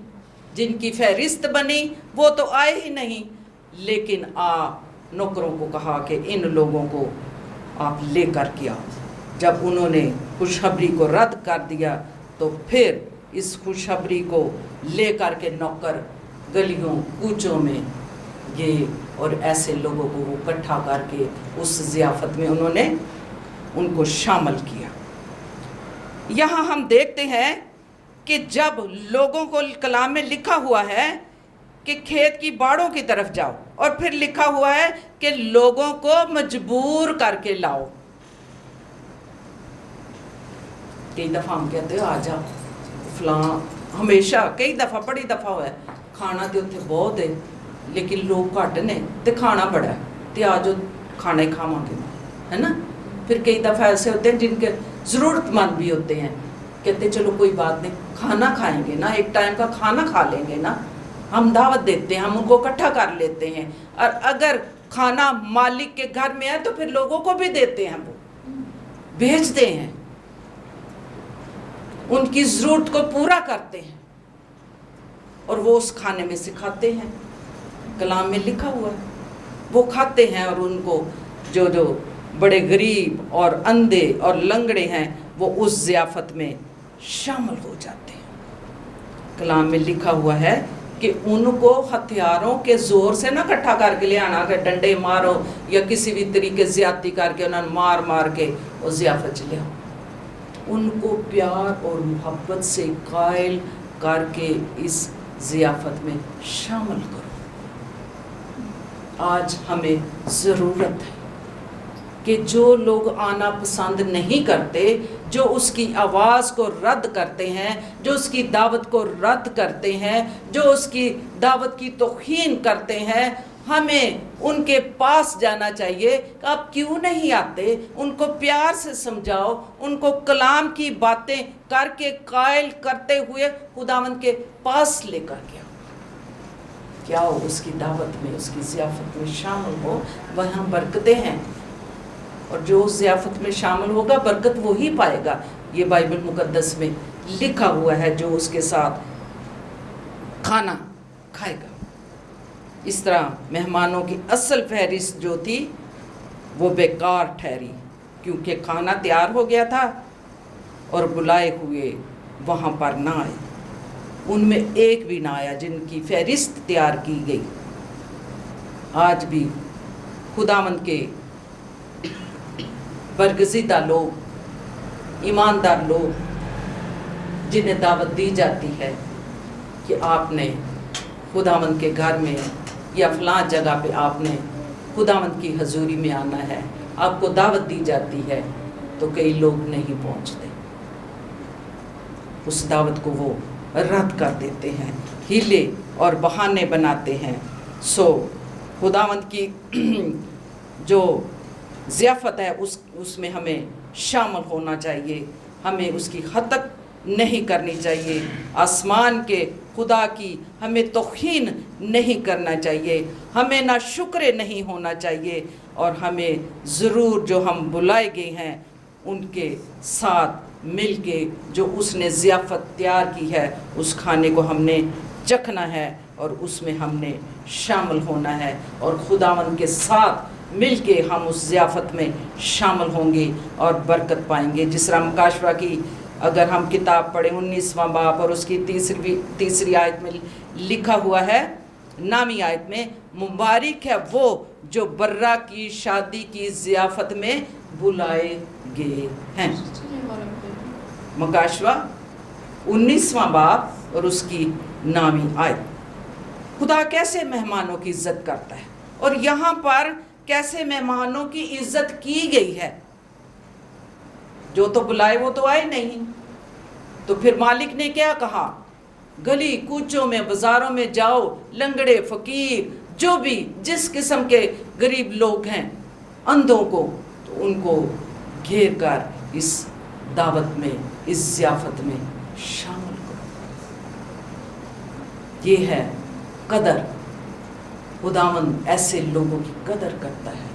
जिनकी फहरिस्त बनी वो तो आए ही नहीं, लेकिन नौकरों को कहा कि इन लोगों को आप लेकर के आओ। जब उन्होंने खुशखबरी को रद्द कर दिया तो फिर इस खुशखबरी को लेकर के नौकर गलियों कूचों में गए और ऐसे लोगों को वो इकट्ठा करके उस ज़ियाफ़त में उन्होंने उनको शामिल किया। यहाँ हम देखते हैं कि जब लोगों को कलाम में लिखा हुआ है कि खेत की बाड़ों की तरफ जाओ, और फिर लिखा हुआ है कि लोगों को मजबूर करके लाओ। कई दफ़ा हम कहते हो आ जाओ फलां, हमेशा कई दफ़ा बड़ी दफ़ा हुआ है खाना तो उत्थे बहुत है लेकिन लोग घट ने ते खाना बड़ा है, तो आ जाओ खाना ही खावांगे, है ना। फिर कई दफ़ा ऐसे होते हैं जिनके ज़रूरतमंद भी होते हैं, कहते चलो कोई बात नहीं, खाना खाएंगे ना, एक टाइम का खाना खा लेंगे ना, हम दावत देते हैं, हम उनको इकट्ठा कर लेते हैं। और अगर खाना मालिक के घर में है तो फिर लोगों को भी देते हैं, वो भेजते हैं, उनकी ज़रूरत को पूरा करते हैं और वो उस खाने में से खाते हैं। कलाम में लिखा हुआ है वो खाते हैं और उनको जो बड़े गरीब और अंधे और लंगड़े हैं वो उस ज़ियाफ़त में शामिल हो जाते हैं। कलाम में लिखा हुआ है کہ ان کو ہتھیاروں کے زور سے نہ اکٹھا کر کے لے آنا کہ ڈنڈے مارو یا کسی بھی طریقے زیادتی کر کے انہوں نے مار مار کے وہ ضیافت چلے آؤ. ان کو پیار اور محبت سے قائل کر کے اس ضیافت میں شامل کرو. آج ہمیں ضرورت ہے کہ جو لوگ آنا پسند نہیں کرتے، جو اس کی آواز کو رد کرتے ہیں، جو اس کی دعوت کو رد کرتے ہیں، جو اس کی دعوت کی توہین کرتے ہیں، ہمیں ان کے پاس جانا چاہیے کہ آپ کیوں نہیں آتے. ان کو پیار سے سمجھاؤ، ان کو کلام کی باتیں کر کے قائل کرتے ہوئے خداوند کے پاس لے کر کے کیا ہو، اس کی دعوت میں، اس کی ضیافت میں شامل ہو. وہاں برکتیں ہیں، اور جو اس ضیافت میں شامل ہوگا برکت وہی پائے گا. یہ بائبل مقدس میں لکھا ہوا ہے، جو اس کے ساتھ کھانا کھائے گا. اس طرح مہمانوں کی اصل فہرست جو تھی وہ بیکار ٹھہری، کیونکہ کھانا تیار ہو گیا تھا اور بلائے ہوئے وہاں پر نہ آئے. ان میں ایک بھی نہ آیا جن کی فہرست تیار کی گئی. آج بھی خداوند کے برگزیدہ لوگ، ایماندار لوگ، جنہیں دعوت دی جاتی ہے کہ آپ نے خداوند کے گھر میں یا فلاں جگہ پہ آپ نے خداوند کی حضوری میں آنا ہے، آپ کو دعوت دی جاتی ہے، تو کئی لوگ نہیں پہنچتے. اس دعوت کو وہ رد کر دیتے ہیں، ہیلے اور بہانے بناتے ہیں. سو خداوند کی جو ضیافت ہے اس میں ہمیں شامل ہونا چاہیے. ہمیں اس کی حتک نہیں کرنی چاہیے. آسمان کے خدا کی ہمیں توہین نہیں کرنا چاہیے. ہمیں نہ شکر نہیں ہونا چاہیے. اور ہمیں ضرور جو ہم بلائے گئے ہیں ان کے ساتھ مل کے جو اس نے ضیافت تیار کی ہے اس کھانے کو ہم نے چکھنا ہے اور اس میں ہم نے شامل ہونا ہے. اور خداوند کے ساتھ مل کے ہم اس ضیافت میں شامل ہوں گے اور برکت پائیں گے. جس طرح مکاشفہ کی اگر ہم کتاب پڑھیں 19واں باب اور اس کی تیسری آیت میں لکھا ہوا ہے، 9ویں آیت میں، مبارک ہے وہ جو برہ کی شادی کی ضیافت میں بلائے گئے ہیں. مکاشفہ 19واں باب اور اس کی 9ویں آیت. خدا کیسے مہمانوں کی عزت کرتا ہے، اور یہاں پر کیسے مہمانوں کی عزت کی گئی ہے. جو تو بلائے وہ تو آئے نہیں. تو پھر مالک نے کیا کہا؟ گلی کوچوں میں، بازاروں میں جاؤ، لنگڑے، فقیر، جو بھی جس قسم کے غریب لوگ ہیں، اندھوں کو، تو ان کو گھیر کر اس دعوت میں، اس ضیافت میں شامل کرو. یہ ہے قدر. خداوند ایسے لوگوں کی قدر کرتا ہے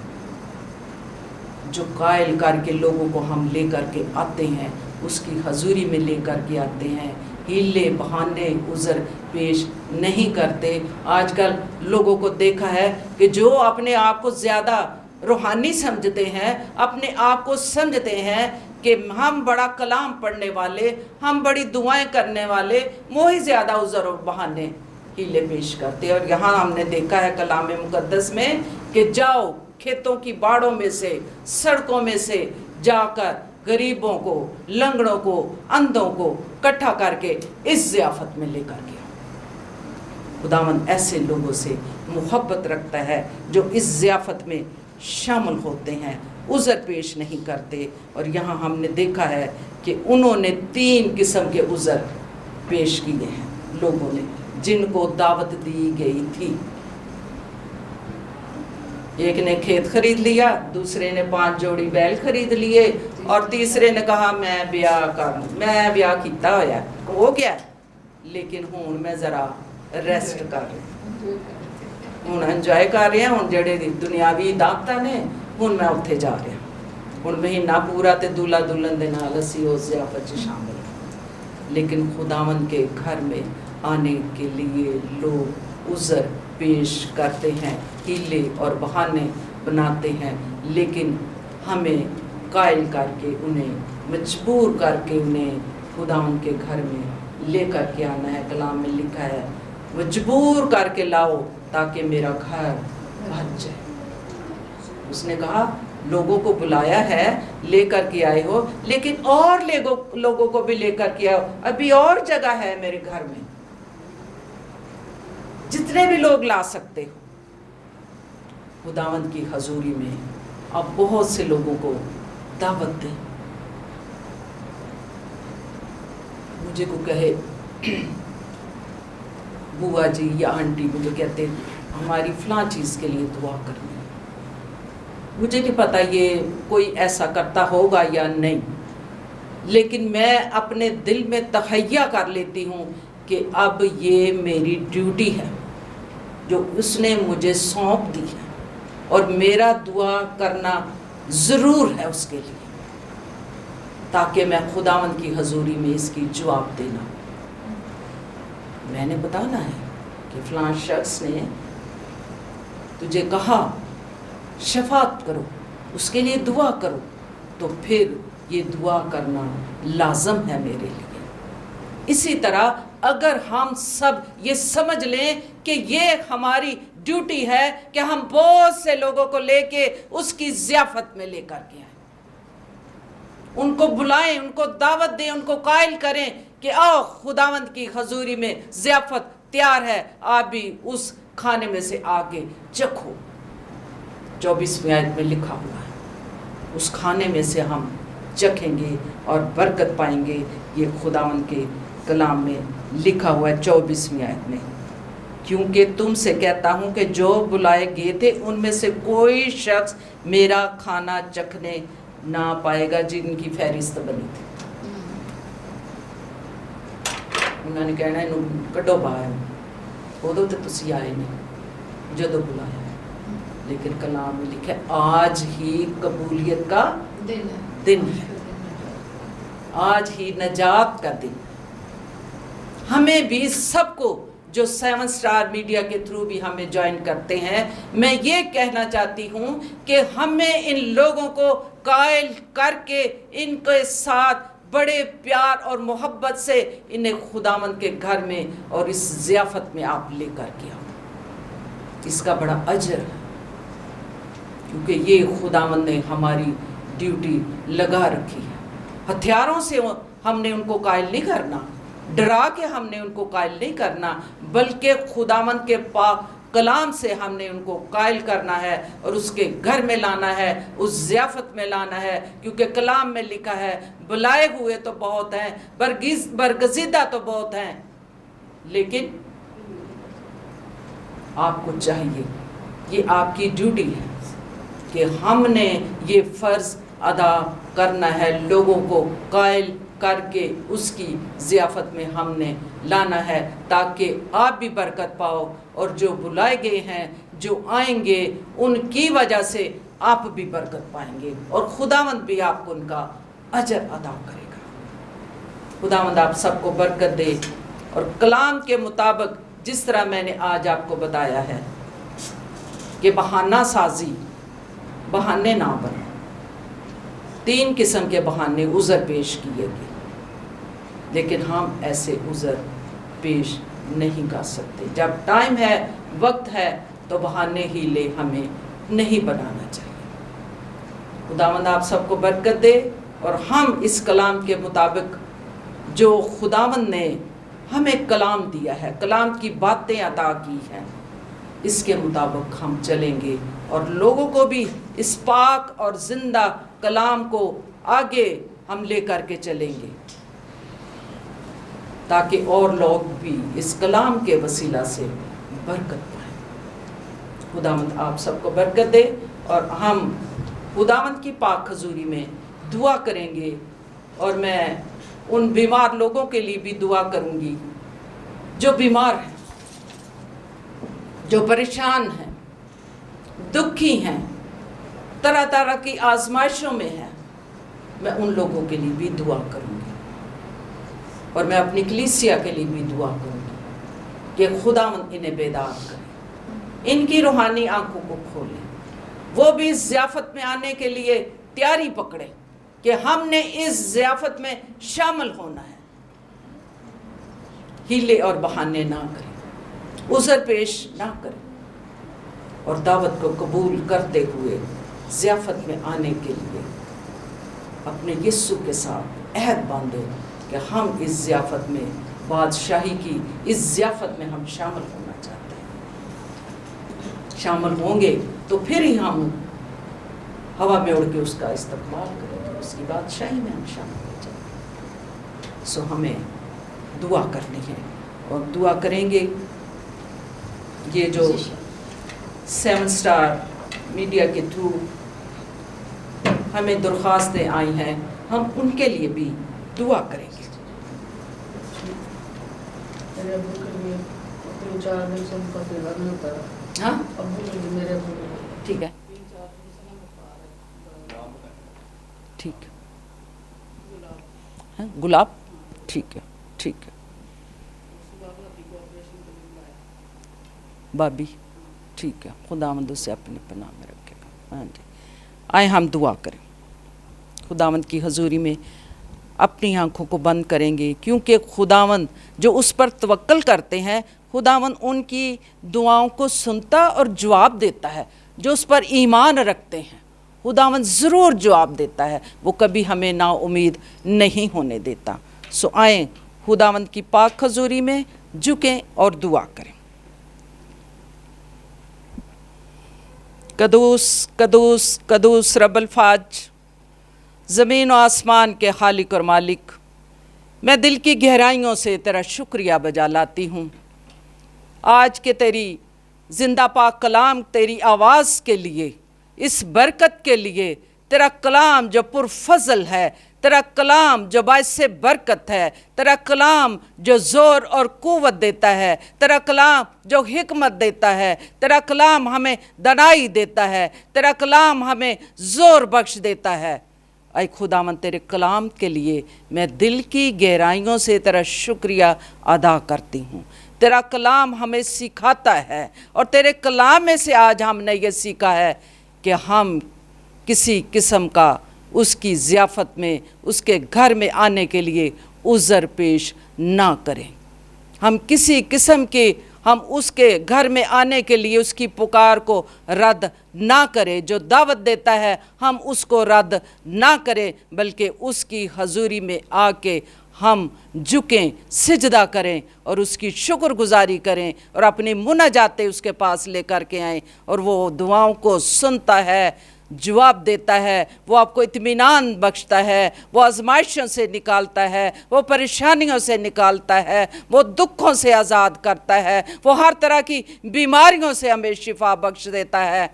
جو قائل کر کے لوگوں کو ہم لے کر کے آتے ہیں، اس کی حضوری میں لے کر کے آتے ہیں. ہیلے بہانے عذر پیش نہیں کرتے. آج کل لوگوں کو دیکھا ہے کہ جو اپنے آپ کو زیادہ روحانی سمجھتے ہیں، اپنے آپ کو سمجھتے ہیں کہ ہم بڑا کلام پڑھنے والے، ہم بڑی دعائیں کرنے والے، وہی زیادہ عذر و بہانے ہیلے پیش کرتے. اور یہاں ہم نے دیکھا ہے کلام مقدس میں کہ جاؤ کھیتوں کی باڑوں میں سے، سڑکوں میں سے جا کر غریبوں کو، لنگڑوں کو، اندھوں کو اکٹھا کر کے اس ضیافت میں لے کر کے آؤ. خداوند ایسے لوگوں سے محبت رکھتا ہے جو اس ضیافت میں شامل ہوتے ہیں، عذر پیش نہیں کرتے. اور یہاں ہم نے دیکھا ہے کہ انہوں نے 3 قسم کے عذر پیش کیے ہیں لوگوں نے جن کو دعوت دی گئی تھی. ایک نے کھیت خرید لیا، دوسرے نے 5 جوڑی بیل خرید لیے، اور تیسرے نے کہا میں بیاہ کروں، میں بیاہ کیتا ہویا ہو گیا، لیکن ہوں میں ذرا ریسٹ کر رہی ہوں، انجوائے کر رہے ہیں. ہوں جڑے دنیاوی دعوتاں نے ہوں میں اتھے جا رہا ہوں، مہینہ پورا تے دولہا دلہن دے نال اسی اس ضیافت شامل ہیں. لیکن خداوند کے گھر میں آنے کے لیے لوگ عذر پیش کرتے ہیں، ہیلے اور بہانے بناتے ہیں. لیکن ہمیں قائل کر کے انہیں مجبور کر کے انہیں خداوند کے گھر میں لے کر کے آنا ہے. کلام میں لکھا ہے مجبور کر کے لاؤ تاکہ میرا گھر بچ جائے۔ اس نے کہا لوگوں کو بلایا ہے، لے کر کے آئے ہو، لیکن اور لوگوں کو بھی لے کر کے آؤ، ابھی اور جگہ ہے میرے گھر میں، جتنے بھی لوگ لا سکتے ہو۔ خداوند کی حضوری میں آپ بہت سے لوگوں کو دعوت دیں۔ مجھے کو کہے بوا جی یا آنٹی مجھے کہتے ہماری فلاں چیز کے لیے دعا کرنی، مجھے نہیں پتا یہ کوئی ایسا کرتا ہوگا یا نہیں، لیکن میں اپنے دل میں تہیہ کر لیتی ہوں کہ اب یہ میری ڈیوٹی ہے جو اس نے مجھے سونپ دی ہے، اور میرا دعا کرنا ضرور ہے اس کے لیے، تاکہ میں خداوند کی حضوری میں اس کی جواب دینا۔ میں نے بتانا ہے کہ فلاں شخص نے تجھے کہا شفاعت کرو، اس کے لیے دعا کرو، تو پھر یہ دعا کرنا لازم ہے میرے لیے۔ اسی طرح اگر ہم سب یہ سمجھ لیں کہ یہ ہماری ڈیوٹی ہے کہ ہم بہت سے لوگوں کو لے کے اس کی ضیافت میں لے کر کے آئیں، ان کو بلائیں، ان کو دعوت دیں، ان کو قائل کریں کہ آؤ خداوند کی حضوری میں ضیافت تیار ہے، آپ بھی اس کھانے میں سے آگے چکھو۔ 24ویں آیت میں لکھا ہوا ہے اس کھانے میں سے ہم چکھیں گے اور برکت پائیں گے۔ یہ خداوند کے کلام میں لکھا ہوا ہے 24ویں آیت میں، کیونکہ تم سے کہتا ہوں کہ جو بلائے گئے تھے ان میں سے کوئی شخص میرا کھانا چکھنے نہ پائے گا۔ جن کی فہرست بنی تھی انہوں نے کہنا ہے کڈو باہر، ادو تو تسی آئے نہیں جدو بلایا، لیکن کلام میں لکھا ہے آج ہی قبولیت کا دن ہے، آج ہی نجات کا دن۔ ہمیں بھی سب کو جو 7 سٹار میڈیا کے تھرو بھی ہمیں جوائن کرتے ہیں، میں یہ کہنا چاہتی ہوں کہ ہمیں ان لوگوں کو قائل کر کے ان کے ساتھ بڑے پیار اور محبت سے انہیں خداوند کے گھر میں اور اس ضیافت میں آپ لے کر کے آؤ۔ اس کا بڑا اجر ہے، کیونکہ یہ خداوند نے ہماری ڈیوٹی لگا رکھی ہے۔ ہتھیاروں سے ہم نے ان کو قائل نہیں کرنا، ڈرا کے ہم نے ان کو قائل نہیں کرنا، بلکہ خداوند کے پاک کلام سے ہم نے ان کو قائل کرنا ہے اور اس کے گھر میں لانا ہے، اس ضیافت میں لانا ہے، کیونکہ کلام میں لکھا ہے بلائے ہوئے تو بہت ہیں، برگزیدہ تو بہت ہیں، لیکن آپ کو چاہیے، یہ آپ کی ڈیوٹی ہے کہ ہم نے یہ فرض ادا کرنا ہے، لوگوں کو قائل کر کے اس کی ضیافت میں ہم نے لانا ہے، تاکہ آپ بھی برکت پاؤ، اور جو بلائے گئے ہیں، جو آئیں گے، ان کی وجہ سے آپ بھی برکت پائیں گے، اور خداوند بھی آپ کو ان کا اجر ادا کرے گا۔ خداوند آپ سب کو برکت دے، اور کلام کے مطابق جس طرح میں نے آج آپ کو بتایا ہے کہ بہانہ سازی، بہانے نہ بنو۔ 3 قسم کے بہانے عذر پیش کیے گئے، لیکن ہم ایسے عذر پیش نہیں کر سکتے۔ جب ٹائم ہے، وقت ہے، تو بہانے ہی لے ہمیں نہیں بنانا چاہیے۔ خداوند آپ سب کو برکت دے، اور ہم اس کلام کے مطابق جو خداوند نے ہمیں کلام دیا ہے، کلام کی باتیں عطا کی ہیں، اس کے مطابق ہم چلیں گے، اور لوگوں کو بھی اس پاک اور زندہ کلام کو آگے ہم لے کر کے چلیں گے، تاکہ اور لوگ بھی اس کلام کے وسیلہ سے برکت پائیں۔ خداوند آپ سب کو برکت دے، اور ہم خداوند کی پاک حضوری میں دعا کریں گے، اور میں ان بیمار لوگوں کے لیے بھی دعا کروں گی جو بیمار ہیں، جو پریشان ہیں، دکھی ہیں، طرح طرح کی آزمائشوں میں ہیں، میں ان لوگوں کے لیے بھی دعا کروں گی، اور میں اپنی کلیسیا کے لیے بھی دعا کروں گی کہ خداوند انہیں بیدار کرے، ان کی روحانی آنکھوں کو کھولے، وہ بھی اس ضیافت میں آنے کے لیے تیاری پکڑے کہ ہم نے اس ضیافت میں شامل ہونا ہے، ہیلے اور بہانے نہ کریں۔ उज़र पेश ना करें और दावत को कबूल करते हुए ज़ियाफ़त में आने के लिए अपने यीशु के साथ अहद बांधे कि हम इस ज़ियाफ़त में, बादशाही की इस ज़ियाफ़त में हम शामिल होना चाहते हैं। शामिल होंगे तो फिर ही हम हवा में उड़ के उसका इस्तकबाल करेंगे, उसकी बादशाही में हम शामिल हो जाएंगे। सो हमें दुआ करनी है और दुआ करेंगे। ये जो 7 स्टार मीडिया के थ्रू हमें दरख्वास्तें आई हैं, हम उनके लिए भी दुआ करेंगे। मेरे अब्बू के लिए अपने 4 दिन से उनका फीवर नहीं होता है। हाँ अब्बू के लिए, मेरे अब्बू के लिए ठीक है, ठीक है। गुलाब ठीक है, ठीक है। भाभी ठीक है, खुदावंद उसे अपने पनाह में रखेगा। हाँ जी, आए हम दुआ करें। खुदावंद की हजूरी में अपनी आंखों को बंद करेंगे, क्योंकि खुदावंद जो उस पर तवक्कल करते हैं, खुदावंद उनकी दुआओं को सुनता और जवाब देता है। जो उस पर ईमान रखते हैं, खुदावंद ज़रूर जवाब देता है, वो कभी हमें ना उम्मीद नहीं होने देता। सो आएँ खुदावंद की पाक हजूरी में झुकें और दुआ करें। कदूस कदूस कदूस रब्बुल फाज, ज़मीन और आसमान के खालिक और मालिक, मैं दिल की गहराइयों से तेरा शुक्रिया बजा लाती हूँ आज के तेरी ज़िंदा पाक कलाम, तेरी आवाज़ के लिए, इस बरकत के लिए। तेरा कलाम जो पुरफज़ल है, तेरा कलाम जो बाइस बरकत है, तेरा कलाम जो ज़ोर और क़ुव्वत देता है, तेरा कलाम जो हिकमत देता है, तेरा कलाम हमें दनाई देता है, तेरा कलाम हमें ज़ोर बख्श देता है। ऐ खुदावंद, तेरे कलाम के लिए मैं दिल की गहराइयों से तेरा शुक्रिया अदा करती हूँ। तेरा कलाम हमें सिखाता है और तेरे कलाम में से आज हमने ये सीखा है कि हम किसी किस्म का उसकी ज़ियाफ़त में, उसके घर में आने के लिए उज़र पेश ना करें। हम किसी किस्म के, हम उसके घर में आने के लिए उसकी पुकार को रद्द ना करें। जो दावत देता है हम उसको रद्द ना करें, बल्कि उसकी हजूरी में आके हम झुकें, सिजदा करें और उसकी शुक्रगुजारी करें और अपनी मुनाजातें उसके पास लेकर के आएँ। और वो दुआओं को सुनता है, जवाब देता है, वो आपको इत्मीनान बख्शता है, वो आजमाइशों से निकालता है, वो परेशानियों से निकालता है, वो दुखों से आज़ाद करता है, वो हर तरह की बीमारियों से हमें शिफा बख्श देता है,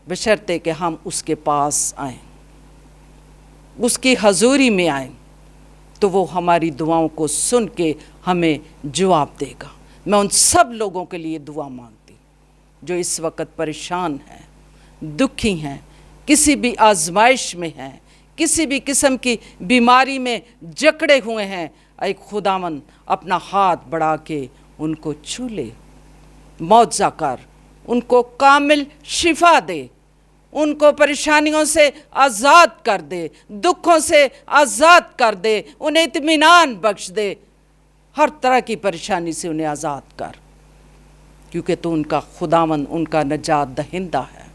बशर्ते कि हम उसके पास आएँ, उसकी हजूरी में आएँ, तो वो हमारी दुआओं को सुन के हमें जवाब देगा। मैं उन सब लोगों के लिए दुआ मांगती जो इस वक्त परेशान हैं, दुखी हैं, किसी भी आजमाइश में हैं, किसी भी किस्म की बीमारी में जकड़े हुए हैं। ऐ खुदावन, अपना हाथ बढ़ा के उनको छू ले, मौजज़ा कर, उनको कामिल शिफा दे, उनको परेशानियों से आज़ाद कर दे, दुखों से आज़ाद कर दे, उन्हें इत्मीनान बख्श दे, हर तरह की परेशानी से उन्हें आज़ाद कर, क्योंकि तू उनका खुदावन, उनका नजात दहिंदा है।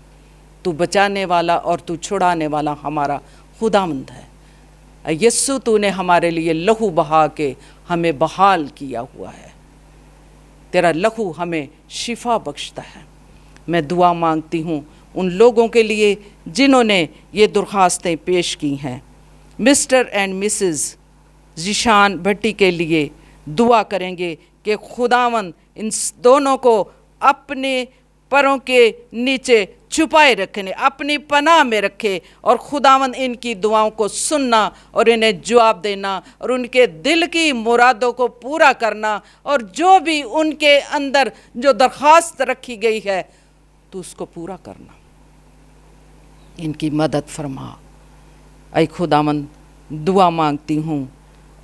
तू बचाने वाला और तू छुड़ाने वाला हमारा खुदावंद है। यस्सु, तूने हमारे लिए लहू बहा के हमें बहाल किया हुआ है। तेरा लहू हमें शिफा बख्शता है। मैं दुआ मांगती हूँ उन लोगों के लिए जिन्होंने ये दरख्वास्तें पेश की हैं। मिस्टर एंड मिसेस ज़ीशान भट्टी के लिए दुआ करेंगे कि खुदावन इन दोनों को अपने परों के नीचे छुपाए रखने, अपनी पनाह में रखे, और खुदावन इनकी दुआओं को सुनना और इन्हें जवाब देना और उनके दिल की मुरादों को पूरा करना, और जो भी उनके अंदर जो दरख्वास्त रखी गई है तो उसको पूरा करना। इनकी मदद फरमा। ऐ खुदावन, दुआ मांगती हूँ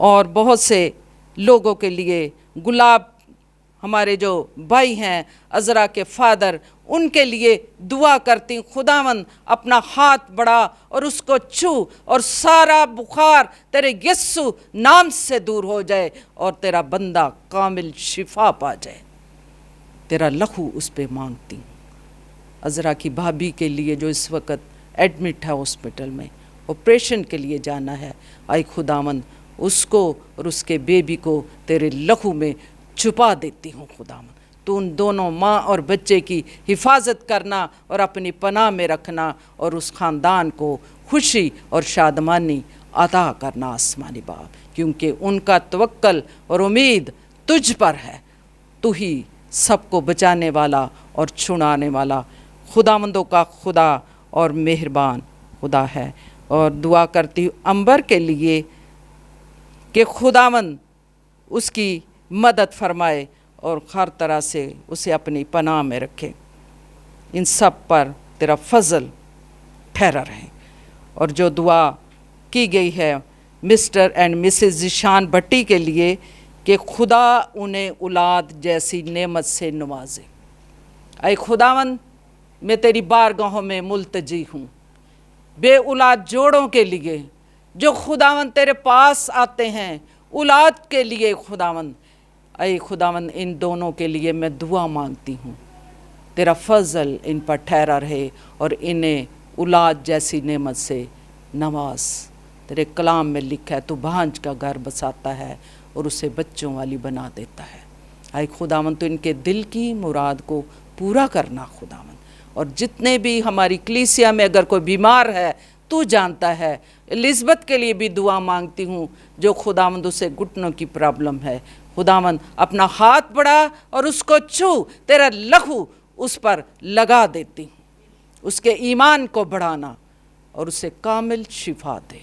और बहुत से लोगों के लिए, गुलाब हमारे जो भाई हैं, अज़रा के फादर, उनके लिए दुआ करती हूँ। खुदावन, अपना हाथ बढ़ा और उसको छू और सारा बुखार तेरे यस्सु नाम से दूर हो जाए और तेरा बंदा कामिल शिफा पा जाए। تیرا لہو اس پہ مانگتی ہوں۔ عذرا کی بھابھی کے لیے جو اس وقت ایڈمٹ ہے ہاسپٹل میں، آپریشن کے لیے جانا ہے، آئی خداوند اس کو اور اس کے بیبی کو تیرے لہو میں چھپا دیتی ہوں خداوند۔ تو ان دونوں ماں اور بچے کی حفاظت کرنا اور اپنی پناہ میں رکھنا، اور اس خاندان کو خوشی اور شادمانی عطا کرنا آسمانی باپ، کیونکہ ان کا توکل اور امید تجھ پر ہے۔ تو ہی سب کو بچانے والا اور چھڑانے والا خداوندوں کا خدا اور مہربان خدا ہے۔ اور دعا کرتی ہوں امبر کے لیے کہ خداوند اس کی مدد فرمائے اور ہر طرح سے اسے اپنی پناہ میں رکھے۔ ان سب پر تیرا فضل ٹھہرا رہے۔ اور جو دعا کی گئی ہے مسٹر اینڈ مسز ذیشان بھٹی کے لیے کہ خدا انہیں اولاد جیسی نعمت سے نوازے۔ اے خداوند میں تیری بارگاہوں میں ملتجی ہوں بے اولاد جوڑوں کے لیے جو خداوند تیرے پاس آتے ہیں اولاد کے لیے۔ خداوند اے خداوند ان دونوں کے لیے میں دعا مانگتی ہوں، تیرا فضل ان پر ٹھہرا رہے اور انہیں اولاد جیسی نعمت سے نواز۔ تیرے کلام میں لکھا ہے تو بھانج کا گھر بساتا ہے اور اسے بچوں والی بنا دیتا ہے۔ اے خداوند تو ان کے دل کی مراد کو پورا کرنا خداوند۔ اور جتنے بھی ہماری کلیسیا میں اگر کوئی بیمار ہے تو جانتا ہے۔ الزبتھ کے لیے بھی دعا مانگتی ہوں جو خداوند اسے گھٹنوں کی پرابلم ہے۔ خداوند اپنا ہاتھ بڑھا اور اس کو چھو، تیرا لہو اس پر لگا دیتی ہوں۔ اس کے ایمان کو بڑھانا اور اسے کامل شفا دے۔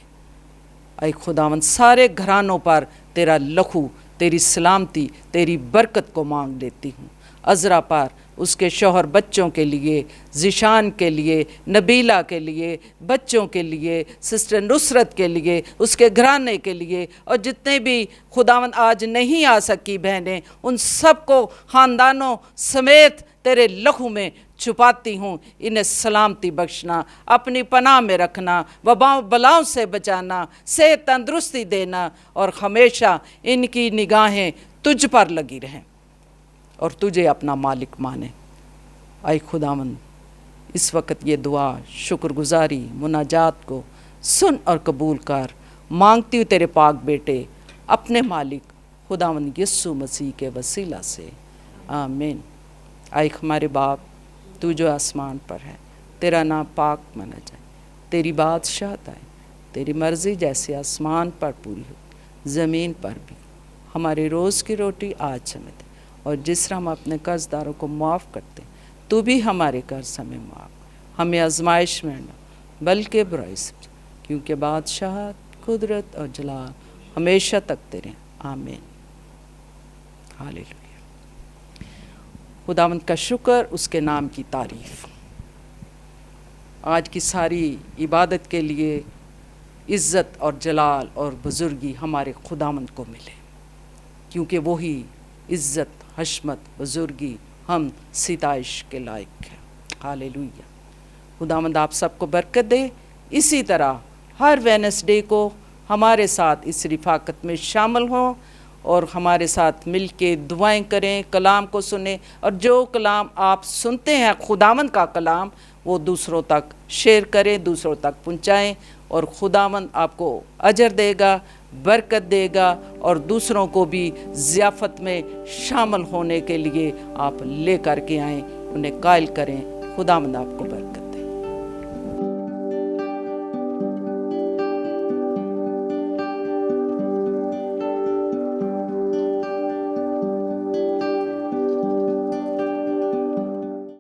اے خداوند سارے گھرانوں پر تیرا لہو، تیری سلامتی، تیری برکت کو مانگ لیتی ہوں۔ عذرا پر، اس کے شوہر، بچوں کے لیے، ذیشان کے لیے، نبیلہ کے لیے، بچوں کے لیے، سسٹر نصرت کے لیے، اس کے گھرانے کے لیے، اور جتنے بھی خداوند آج نہیں آ سکی بہنیں ان سب کو خاندانوں سمیت تیرے لہو میں چھپاتی ہوں۔ انہیں سلامتی بخشنا، اپنی پناہ میں رکھنا، وباؤں بلاؤں سے بچانا، صحت تندرستی دینا، اور ہمیشہ ان کی نگاہیں تجھ پر لگی رہیں اور تجھے اپنا مالک مانے۔ اے خداوند اس وقت یہ دعا، شکر گزاری، مناجات کو سن اور قبول کر۔ مانگتی ہوں تیرے پاک بیٹے اپنے مالک خداوند یسوع مسیح کے وسیلہ سے، آمین۔ اے ہمارے باپ تو جو آسمان پر ہے، تیرا نام پاک مانا جائے، تیری بادشاہت آئے، تیری مرضی جیسے آسمان پر پوری ہو زمین پر بھی۔ ہماری روز کی روٹی آج ہمیں دے، اور جس طرح ہم اپنے قرض داروں کو معاف کرتے ہیں تو بھی ہمارے قرض ہمیں معاف۔ ہمیں آزمائش میں نہ بلکہ برائی سے بچا، کیونکہ بادشاہت، قدرت اور جلال ہمیشہ تک تیرے ہیں، آمین۔ ہاللیلویہ۔ خداوند کا شکر، اس کے نام کی تعریف۔ آج کی ساری عبادت کے لیے عزت اور جلال اور بزرگی ہمارے خداوند کو ملے، کیونکہ وہی عزت، حشمت، بزرگی ہم ستائش کے لائق ہیں۔ ہاللیلویہ۔ خداوند آپ سب کو برکت دے۔ اسی طرح ہر وینسڈے کو ہمارے ساتھ اس رفاقت میں شامل ہوں اور ہمارے ساتھ مل کے دعائیں کریں، کلام کو سنیں، اور جو کلام آپ سنتے ہیں خداوند کا کلام وہ دوسروں تک شیئر کریں، دوسروں تک پہنچائیں، اور خداوند آپ کو اجر دے گا، برکت دے گا، اور دوسروں کو بھی ضیافت میں شامل ہونے کے لیے آپ لے کر کے آئیں، انہیں قائل کریں۔ خداوند آپ کو برکت